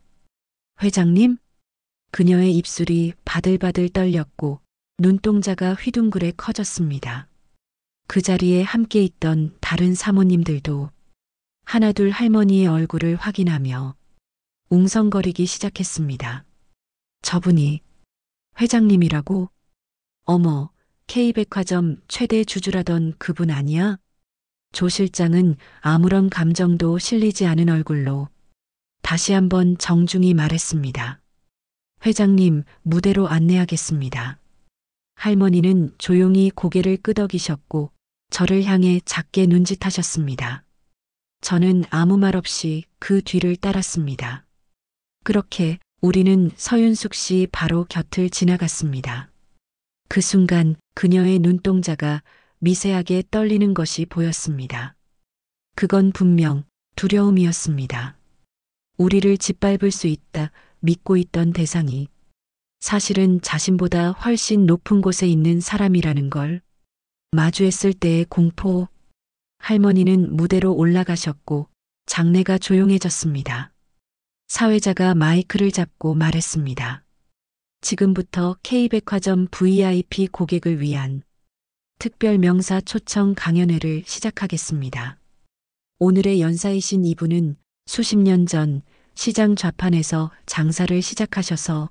회장님? 그녀의 입술이 바들바들 떨렸고 눈동자가 휘둥그레 커졌습니다. 그 자리에 함께 있던 다른 사모님들도 하나둘 할머니의 얼굴을 확인하며 웅성거리기 시작했습니다. 저분이 회장님이라고? 어머, K백화점 최대 주주라던 그분 아니야? 조 실장은 아무런 감정도 실리지 않은 얼굴로 다시 한번 정중히 말했습니다. 회장님, 무대로 안내하겠습니다. 할머니는 조용히 고개를 끄덕이셨고 저를 향해 작게 눈짓하셨습니다. 저는 아무 말 없이 그 뒤를 따랐습니다. 그렇게 우리는 서윤숙 씨 바로 곁을 지나갔습니다. 그 순간 그녀의 눈동자가 미세하게 떨리는 것이 보였습니다. 그건 분명 두려움이었습니다. 우리를 짓밟을 수 있다 믿고 있던 대상이 사실은 자신보다 훨씬 높은 곳에 있는 사람이라는 걸 마주했을 때의 공포. 할머니는 무대로 올라가셨고 장내가 조용해졌습니다. 사회자가 마이크를 잡고 말했습니다. 지금부터 K백화점 VIP 고객을 위한 특별 명사 초청 강연회를 시작하겠습니다. 오늘의 연사이신 이분은 수십 년 전 시장 좌판에서 장사를 시작하셔서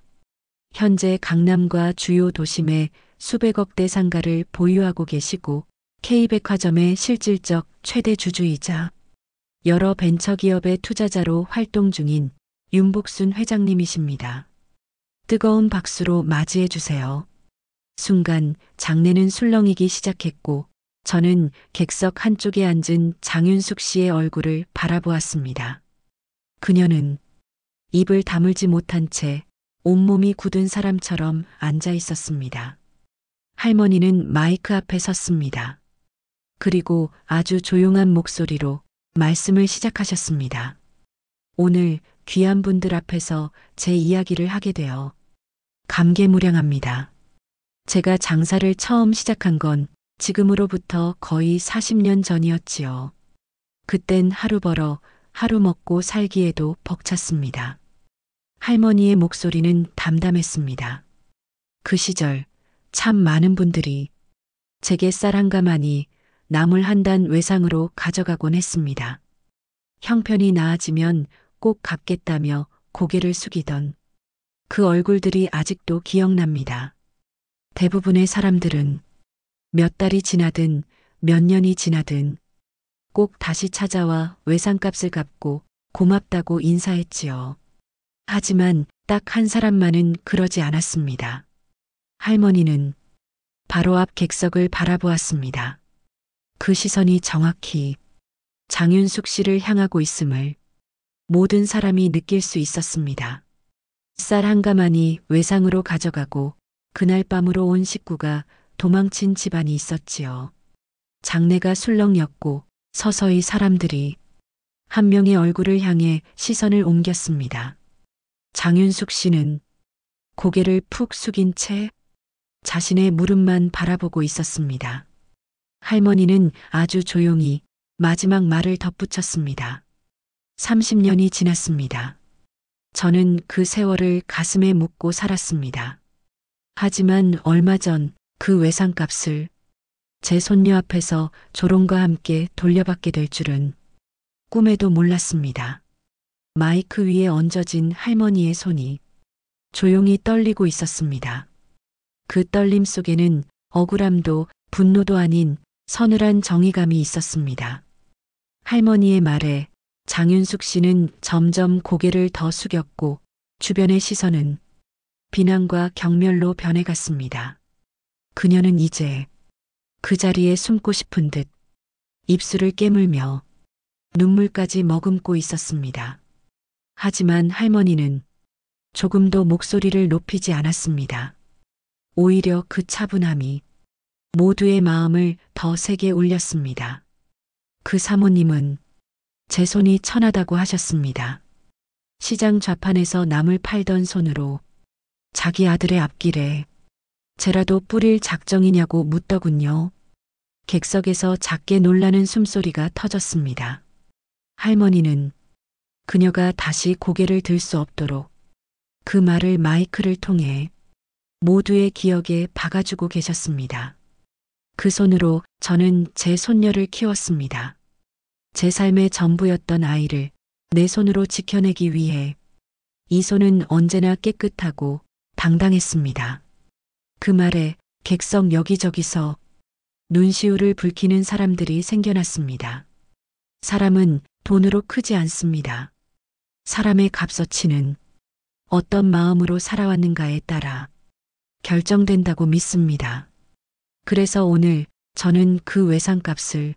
현재 강남과 주요 도심에 수백억 대 상가를 보유하고 계시고 K백화점의 실질적 최대 주주이자 여러 벤처기업의 투자자로 활동 중인 윤복순 회장님이십니다. 뜨거운 박수로 맞이해 주세요. 순간 장내는 술렁이기 시작했고 저는 객석 한쪽에 앉은 장윤숙 씨의 얼굴을 바라보았습니다. 그녀는 입을 다물지 못한 채 온몸이 굳은 사람처럼 앉아 있었습니다. 할머니는 마이크 앞에 섰습니다. 그리고 아주 조용한 목소리로 말씀을 시작하셨습니다. 오늘 귀한 분들 앞에서 제 이야기를 하게 되어 감개무량합니다. 제가 장사를 처음 시작한 건 지금으로부터 거의 40년 전이었지요. 그땐 하루 벌어 하루 먹고 살기에도 벅찼습니다. 할머니의 목소리는 담담했습니다. 그 시절 참 많은 분들이 제게 쌀 한 가마니 나물 한 단 외상으로 가져가곤 했습니다. 형편이 나아지면 꼭 갚겠다며 고개를 숙이던 그 얼굴들이 아직도 기억납니다. 대부분의 사람들은 몇 달이 지나든 몇 년이 지나든 꼭 다시 찾아와 외상값을 갚고 고맙다고 인사했지요. 하지만 딱 한 사람만은 그러지 않았습니다. 할머니는 바로 앞 객석을 바라보았습니다. 그 시선이 정확히 장윤숙 씨를 향하고 있음을 모든 사람이 느낄 수 있었습니다. 쌀 한 가마니 외상으로 가져가고 그날 밤으로 온 식구가 도망친 집안이 있었지요. 장내가 술렁였고 서서히 사람들이 한 명의 얼굴을 향해 시선을 옮겼습니다. 장윤숙 씨는 고개를 푹 숙인 채 자신의 무릎만 바라보고 있었습니다. 할머니는 아주 조용히 마지막 말을 덧붙였습니다. 30년이 지났습니다. 저는 그 세월을 가슴에 묻고 살았습니다. 하지만 얼마 전 그 외상값을 제 손녀 앞에서 조롱과 함께 돌려받게 될 줄은 꿈에도 몰랐습니다. 마이크 위에 얹어진 할머니의 손이 조용히 떨리고 있었습니다. 그 떨림 속에는 억울함도 분노도 아닌 서늘한 정의감이 있었습니다. 할머니의 말에 장윤숙 씨는 점점 고개를 더 숙였고 주변의 시선은 비난과 경멸로 변해갔습니다. 그녀는 이제 그 자리에 숨고 싶은 듯 입술을 깨물며 눈물까지 머금고 있었습니다. 하지만 할머니는 조금도 목소리를 높이지 않았습니다. 오히려 그 차분함이 모두의 마음을 더 세게 울렸습니다. 그 사모님은 제 손이 천하다고 하셨습니다. 시장 좌판에서 나물 팔던 손으로 자기 아들의 앞길에 쟤라도 뿌릴 작정이냐고 묻더군요. 객석에서 작게 놀라는 숨소리가 터졌습니다. 할머니는 그녀가 다시 고개를 들 수 없도록 그 말을 마이크를 통해 모두의 기억에 박아주고 계셨습니다. 그 손으로 저는 제 손녀를 키웠습니다. 제 삶의 전부였던 아이를 내 손으로 지켜내기 위해 이 손은 언제나 깨끗하고 당당했습니다. 그 말에 객석 여기저기서 눈시울을 붉히는 사람들이 생겨났습니다. 사람은 돈으로 크지 않습니다. 사람의 값어치는 어떤 마음으로 살아왔는가에 따라 결정된다고 믿습니다. 그래서 오늘 저는 그 외상값을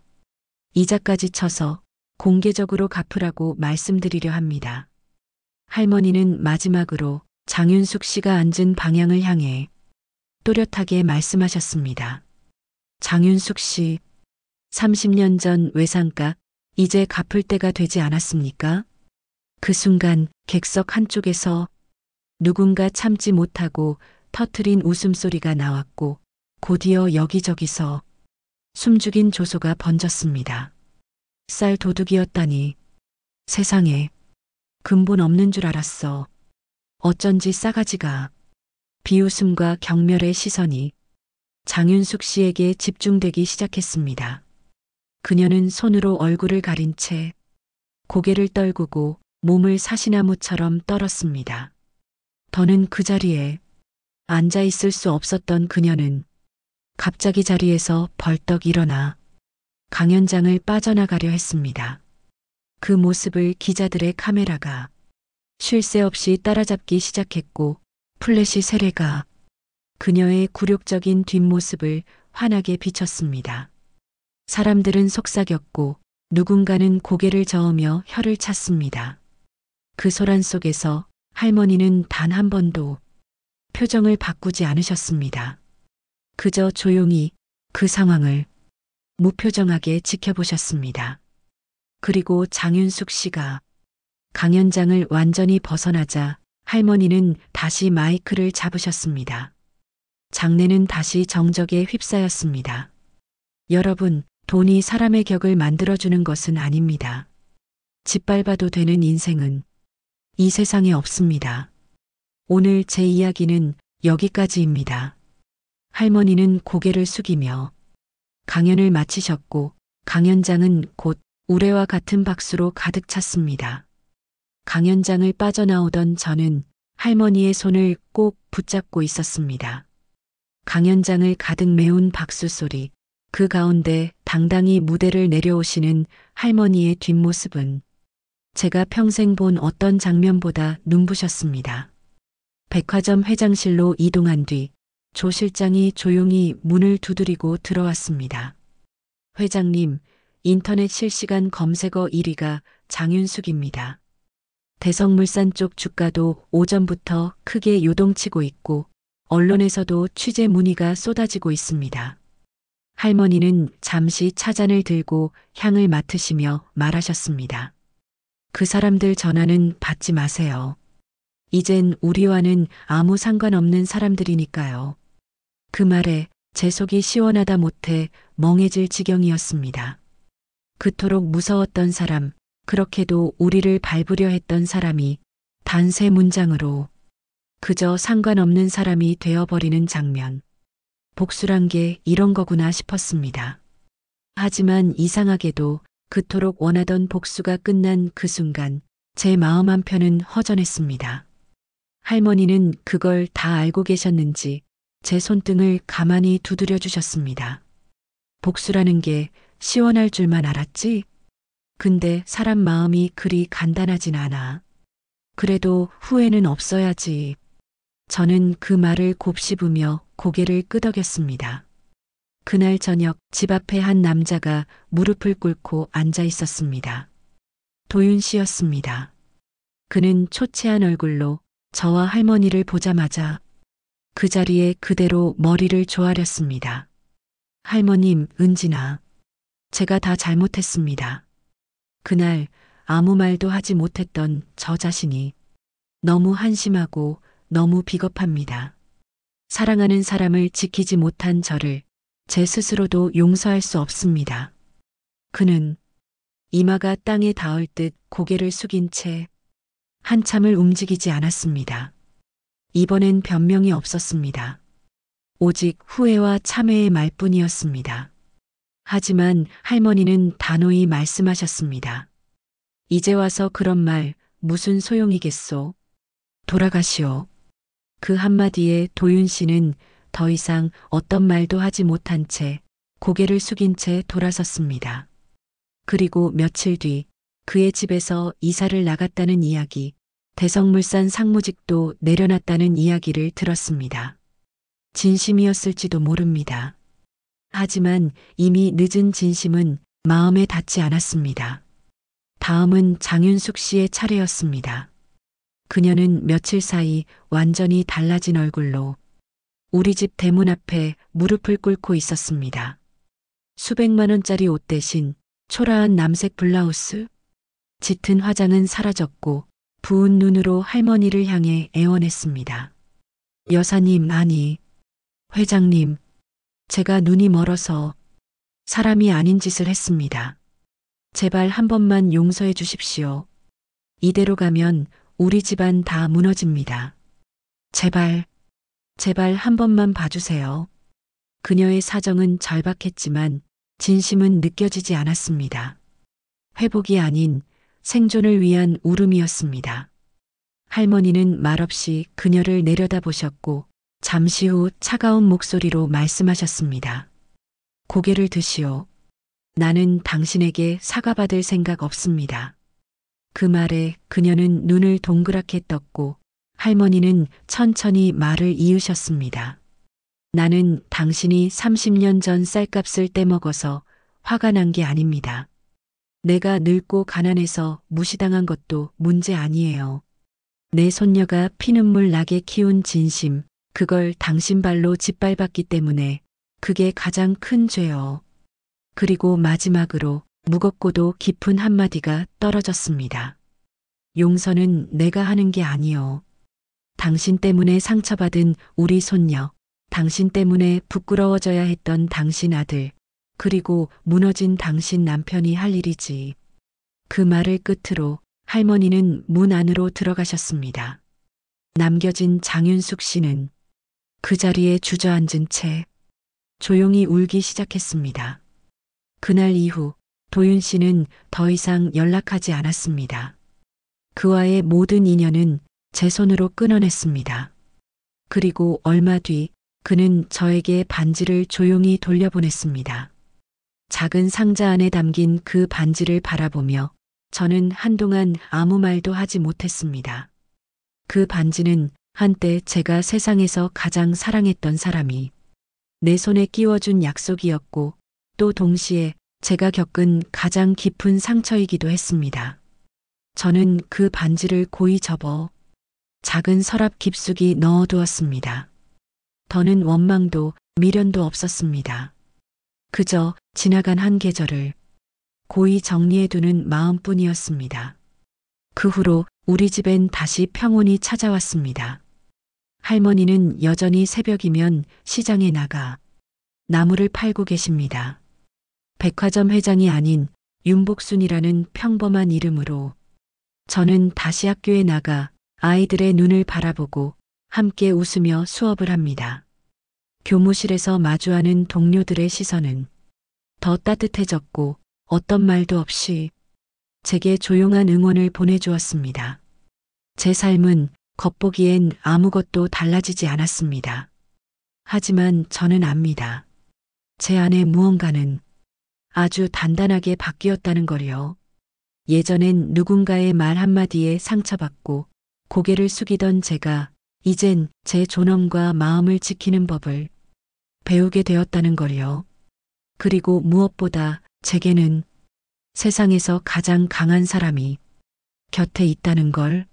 이자까지 쳐서 공개적으로 갚으라고 말씀드리려 합니다. 할머니는 마지막으로 장윤숙 씨가 앉은 방향을 향해 또렷하게 말씀하셨습니다. 장윤숙 씨, 30년 전 외상값 이제 갚을 때가 되지 않았습니까? 그 순간 객석 한쪽에서 누군가 참지 못하고 터트린 웃음소리가 나왔고 곧이어 여기저기서 숨죽인 조소가 번졌습니다. 쌀 도둑이었다니 세상에 근본 없는 줄 알았어. 어쩐지 싸가지가. 비웃음과 경멸의 시선이 장윤숙 씨에게 집중되기 시작했습니다. 그녀는 손으로 얼굴을 가린 채 고개를 떨구고 몸을 사시나무처럼 떨었습니다. 더는 그 자리에 앉아 있을 수 없었던 그녀는 갑자기 자리에서 벌떡 일어나 강연장을 빠져나가려 했습니다. 그 모습을 기자들의 카메라가 쉴 새 없이 따라잡기 시작했고 플래시 세례가 그녀의 굴욕적인 뒷모습을 환하게 비쳤습니다. 사람들은 속삭였고 누군가는 고개를 저으며 혀를 찼습니다. 그 소란 속에서 할머니는 단 한 번도 표정을 바꾸지 않으셨습니다. 그저 조용히 그 상황을 무표정하게 지켜보셨습니다. 그리고 장윤숙 씨가 강연장을 완전히 벗어나자 할머니는 다시 마이크를 잡으셨습니다. 장례는 다시 정적에 휩싸였습니다. 여러분, 돈이 사람의 격을 만들어주는 것은 아닙니다. 짓밟아도 되는 인생은 이 세상에 없습니다. 오늘 제 이야기는 여기까지입니다. 할머니는 고개를 숙이며 강연을 마치셨고 강연장은 곧 우레와 같은 박수로 가득 찼습니다. 강연장을 빠져나오던 저는 할머니의 손을 꼭 붙잡고 있었습니다. 강연장을 가득 메운 박수 소리, 그 가운데 당당히 무대를 내려오시는 할머니의 뒷모습은 제가 평생 본 어떤 장면보다 눈부셨습니다. 백화점 회장실로 이동한 뒤 조 실장이 조용히 문을 두드리고 들어왔습니다. 회장님, 인터넷 실시간 검색어 1위가 장윤숙입니다. 대성물산 쪽 주가도 오전부터 크게 요동치고 있고 언론에서도 취재 문의가 쏟아지고 있습니다. 할머니는 잠시 차잔을 들고 향을 맡으시며 말하셨습니다. 그 사람들 전화는 받지 마세요. 이젠 우리와는 아무 상관없는 사람들이니까요. 그 말에 제 속이 시원하다 못해 멍해질 지경이었습니다. 그토록 무서웠던 사람, 그렇게도 우리를 밟으려 했던 사람이 단 세 문장으로 그저 상관없는 사람이 되어버리는 장면. 복수란 게 이런 거구나 싶었습니다. 하지만 이상하게도 그토록 원하던 복수가 끝난 그 순간 제 마음 한편은 허전했습니다. 할머니는 그걸 다 알고 계셨는지 제 손등을 가만히 두드려 주셨습니다. 복수라는 게 시원할 줄만 알았지? 근데 사람 마음이 그리 간단하진 않아. 그래도 후회는 없어야지. 저는 그 말을 곱씹으며 고개를 끄덕였습니다. 그날 저녁 집 앞에 한 남자가 무릎을 꿇고 앉아 있었습니다. 도윤 씨였습니다. 그는 초췌한 얼굴로 저와 할머니를 보자마자 그 자리에 그대로 머리를 조아렸습니다. 할머님, 은진아. 제가 다 잘못했습니다. 그날 아무 말도 하지 못했던 저 자신이 너무 한심하고 너무 비겁합니다. 사랑하는 사람을 지키지 못한 저를 제 스스로도 용서할 수 없습니다. 그는 이마가 땅에 닿을 듯 고개를 숙인 채 한참을 움직이지 않았습니다. 이번엔 변명이 없었습니다. 오직 후회와 참회의 말뿐이었습니다. 하지만 할머니는 단호히 말씀하셨습니다. 이제 와서 그런 말 무슨 소용이겠소? 돌아가시오. 그 한마디에 도윤 씨는 더 이상 어떤 말도 하지 못한 채 고개를 숙인 채 돌아섰습니다. 그리고 며칠 뒤 그의 집에서 이사를 나갔다는 이야기, 대성물산 상무직도 내려놨다는 이야기를 들었습니다. 진심이었을지도 모릅니다. 하지만 이미 늦은 진심은 마음에 닿지 않았습니다. 다음은 장윤숙 씨의 차례였습니다. 그녀는 며칠 사이 완전히 달라진 얼굴로 우리 집 대문 앞에 무릎을 꿇고 있었습니다. 수백만 원짜리 옷 대신 초라한 남색 블라우스, 짙은 화장은 사라졌고 부은 눈으로 할머니를 향해 애원했습니다. 여사님, 아니, 회장님, 제가 눈이 멀어서 사람이 아닌 짓을 했습니다. 제발 한 번만 용서해 주십시오. 이대로 가면 우리 집안 다 무너집니다. 제발, 제발 한 번만 봐주세요. 그녀의 사정은 절박했지만 진심은 느껴지지 않았습니다. 회복이 아닌 생존을 위한 울음이었습니다. 할머니는 말없이 그녀를 내려다보셨고 잠시 후 차가운 목소리로 말씀하셨습니다. 고개를 드시오. 나는 당신에게 사과받을 생각 없습니다. 그 말에 그녀는 눈을 동그랗게 떴고 할머니는 천천히 말을 이으셨습니다. 나는 당신이 30년 전 쌀값을 떼먹어서 화가 난 게 아닙니다. 내가 늙고 가난해서 무시당한 것도 문제 아니에요. 내 손녀가 피눈물 나게 키운 진심, 그걸 당신 발로 짓밟았기 때문에 그게 가장 큰 죄요. 그리고 마지막으로 무겁고도 깊은 한마디가 떨어졌습니다. 용서는 내가 하는 게 아니요. 당신 때문에 상처받은 우리 손녀, 당신 때문에 부끄러워져야 했던 당신 아들, 그리고 무너진 당신 남편이 할 일이지. 그 말을 끝으로 할머니는 문 안으로 들어가셨습니다. 남겨진 장윤숙 씨는 그 자리에 주저앉은 채 조용히 울기 시작했습니다. 그날 이후 도윤 씨는 더 이상 연락하지 않았습니다. 그와의 모든 인연은 제 손으로 끊어냈습니다. 그리고 얼마 뒤 그는 저에게 반지를 조용히 돌려보냈습니다. 작은 상자 안에 담긴 그 반지를 바라보며 저는 한동안 아무 말도 하지 못했습니다. 그 반지는 한때 제가 세상에서 가장 사랑했던 사람이 내 손에 끼워준 약속이었고 또 동시에 제가 겪은 가장 깊은 상처이기도 했습니다. 저는 그 반지를 고이 접어 작은 서랍 깊숙이 넣어두었습니다. 더는 원망도 미련도 없었습니다. 그저 지나간 한 계절을 고이 정리해두는 마음뿐이었습니다. 그 후로 우리 집엔 다시 평온이 찾아왔습니다. 할머니는 여전히 새벽이면 시장에 나가 나무를 팔고 계십니다. 백화점 회장이 아닌 윤복순이라는 평범한 이름으로 저는 다시 학교에 나가 아이들의 눈을 바라보고 함께 웃으며 수업을 합니다. 교무실에서 마주하는 동료들의 시선은 더 따뜻해졌고 어떤 말도 없이 제게 조용한 응원을 보내주었습니다. 제 삶은 겉보기엔 아무것도 달라지지 않았습니다. 하지만 저는 압니다. 제 안에 무언가는 아주 단단하게 바뀌었다는 걸요. 예전엔 누군가의 말 한마디에 상처받고 고개를 숙이던 제가 이젠 제 존엄과 마음을 지키는 법을 배우게 되었다는 걸요. 그리고 무엇보다 제게는 세상에서 가장 강한 사람이 곁에 있다는 걸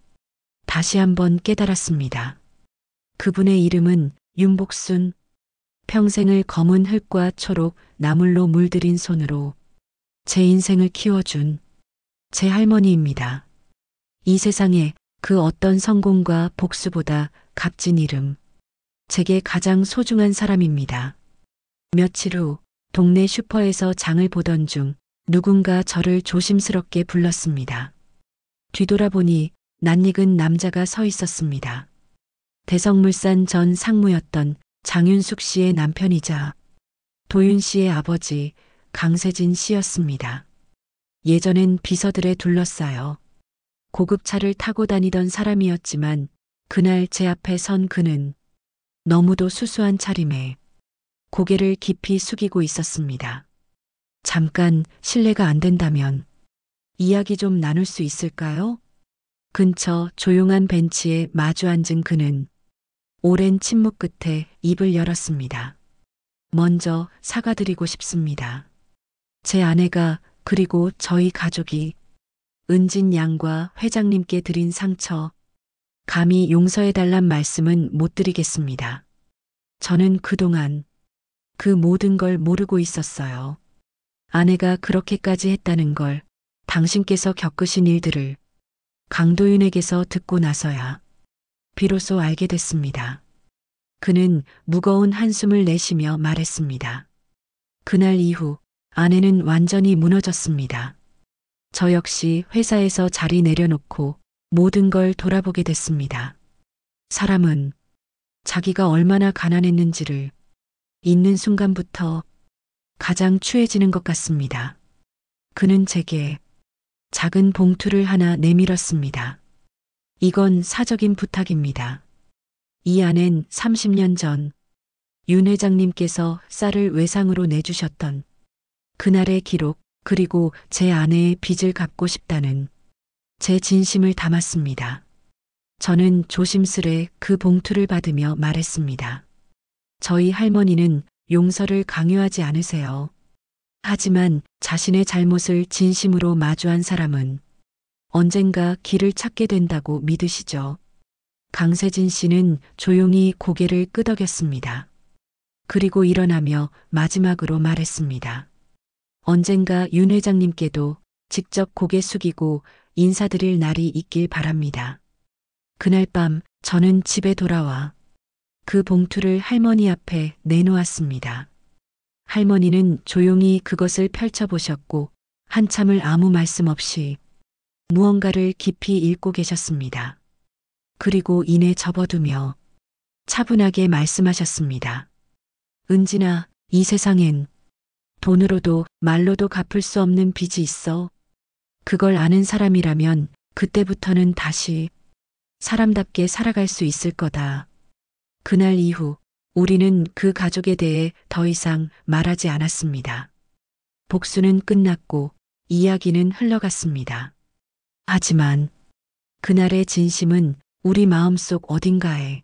다시 한번 깨달았습니다. 그분의 이름은 윤복순. 평생을 검은 흙과 초록 나물로 물들인 손으로 제 인생을 키워준 제 할머니입니다. 이 세상에 그 어떤 성공과 복수보다 값진 이름, 제게 가장 소중한 사람입니다. 며칠 후 동네 슈퍼에서 장을 보던 중 누군가 저를 조심스럽게 불렀습니다. 뒤돌아보니 낯익은 남자가 서 있었습니다. 대성물산 전 상무였던 장윤숙 씨의 남편이자 도윤 씨의 아버지 강세진 씨였습니다. 예전엔 비서들에 둘러싸여 고급차를 타고 다니던 사람이었지만 그날 제 앞에 선 그는 너무도 수수한 차림에 고개를 깊이 숙이고 있었습니다. 잠깐 실례가 안 된다면 이야기 좀 나눌 수 있을까요? 근처 조용한 벤치에 마주 앉은 그는 오랜 침묵 끝에 입을 열었습니다. 먼저 사과드리고 싶습니다. 제 아내가 그리고 저희 가족이 은진 양과 회장님께 드린 상처, 감히 용서해달란 말씀은 못 드리겠습니다. 저는 그동안 그 모든 걸 모르고 있었어요. 아내가 그렇게까지 했다는 걸 당신께서 겪으신 일들을 강도윤에게서 듣고 나서야 비로소 알게 됐습니다. 그는 무거운 한숨을 내쉬며 말했습니다. 그날 이후 아내는 완전히 무너졌습니다. 저 역시 회사에서 자리 내려놓고 모든 걸 돌아보게 됐습니다. 사람은 자기가 얼마나 가난했는지를 잊는 순간부터 가장 추해지는 것 같습니다. 그는 제게 작은 봉투를 하나 내밀었습니다. 이건 사적인 부탁입니다. 이 안엔 30년 전 윤 회장님께서 쌀을 외상으로 내주셨던 그날의 기록, 그리고 제 아내의 빚을 갚고 싶다는 제 진심을 담았습니다. 저는 조심스레 그 봉투를 받으며 말했습니다. 저희 할머니는 용서를 강요하지 않으세요. 하지만 자신의 잘못을 진심으로 마주한 사람은 언젠가 길을 찾게 된다고 믿으시죠. 강세진 씨는 조용히 고개를 끄덕였습니다. 그리고 일어나며 마지막으로 말했습니다. 언젠가 윤 회장님께도 직접 고개 숙이고 인사드릴 날이 있길 바랍니다. 그날 밤 저는 집에 돌아와 그 봉투를 할머니 앞에 내놓았습니다. 할머니는 조용히 그것을 펼쳐보셨고 한참을 아무 말씀 없이 무언가를 깊이 읽고 계셨습니다. 그리고 이내 접어두며 차분하게 말씀하셨습니다. 은진아, 이 세상엔 돈으로도 말로도 갚을 수 없는 빚이 있어. 그걸 아는 사람이라면 그때부터는 다시 사람답게 살아갈 수 있을 거다. 그날 이후 우리는 그 가족에 대해 더 이상 말하지 않았습니다. 복수는 끝났고 이야기는 흘러갔습니다. 하지만 그날의 진심은 우리 마음속 어딘가에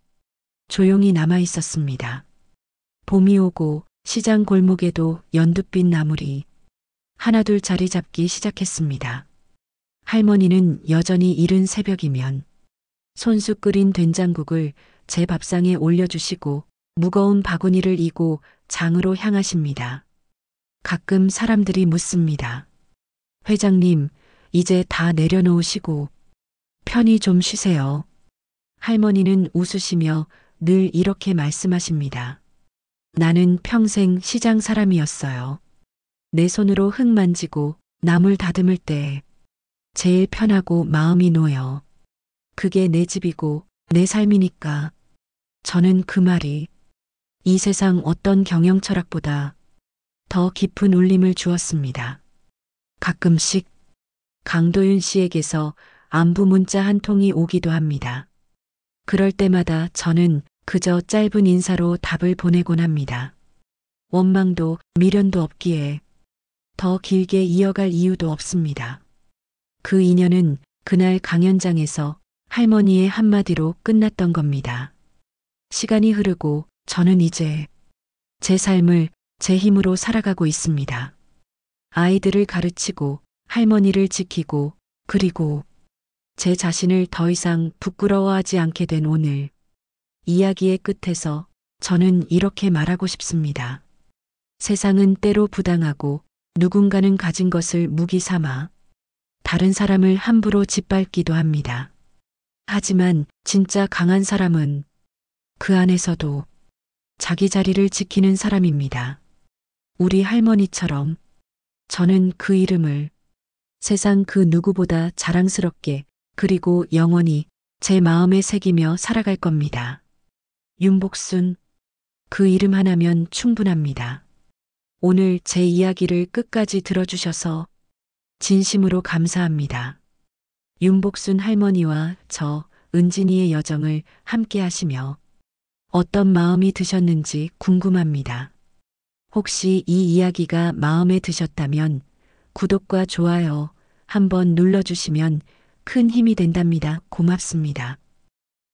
조용히 남아 있었습니다. 봄이 오고 시장 골목에도 연두빛 나물이 하나둘 자리 잡기 시작했습니다. 할머니는 여전히 이른 새벽이면 손수 끓인 된장국을 제 밥상에 올려주시고 무거운 바구니를 이고 장으로 향하십니다. 가끔 사람들이 묻습니다. 회장님, 이제 다 내려놓으시고 편히 좀 쉬세요. 할머니는 웃으시며 늘 이렇게 말씀하십니다. 나는 평생 시장 사람이었어요. 내 손으로 흙 만지고 나물 다듬을 때 제일 편하고 마음이 놓여. 그게 내 집이고 내 삶이니까. 저는 그 말이 이 세상 어떤 경영 철학보다 더 깊은 울림을 주었습니다. 가끔씩 강도윤 씨에게서 안부 문자 한 통이 오기도 합니다. 그럴 때마다 저는 그저 짧은 인사로 답을 보내곤 합니다. 원망도 미련도 없기에 더 길게 이어갈 이유도 없습니다. 그 인연은 그날 강연장에서 할머니의 한마디로 끝났던 겁니다. 시간이 흐르고 저는 이제 제 삶을 제 힘으로 살아가고 있습니다. 아이들을 가르치고 할머니를 지키고 그리고 제 자신을 더 이상 부끄러워하지 않게 된 오늘. 이야기의 끝에서 저는 이렇게 말하고 싶습니다. 세상은 때로 부당하고 누군가는 가진 것을 무기 삼아 다른 사람을 함부로 짓밟기도 합니다. 하지만 진짜 강한 사람은 그 안에서도 자기 자리를 지키는 사람입니다. 우리 할머니처럼 저는 그 이름을 세상 그 누구보다 자랑스럽게 그리고 영원히 제 마음에 새기며 살아갈 겁니다. 윤복순, 그 이름 하나면 충분합니다. 오늘 제 이야기를 끝까지 들어주셔서 진심으로 감사합니다. 윤복순 할머니와 저 은진이의 여정을 함께 하시며 어떤 마음이 드셨는지 궁금합니다. 혹시 이 이야기가 마음에 드셨다면 구독과 좋아요 한번 눌러주시면 큰 힘이 된답니다. 고맙습니다.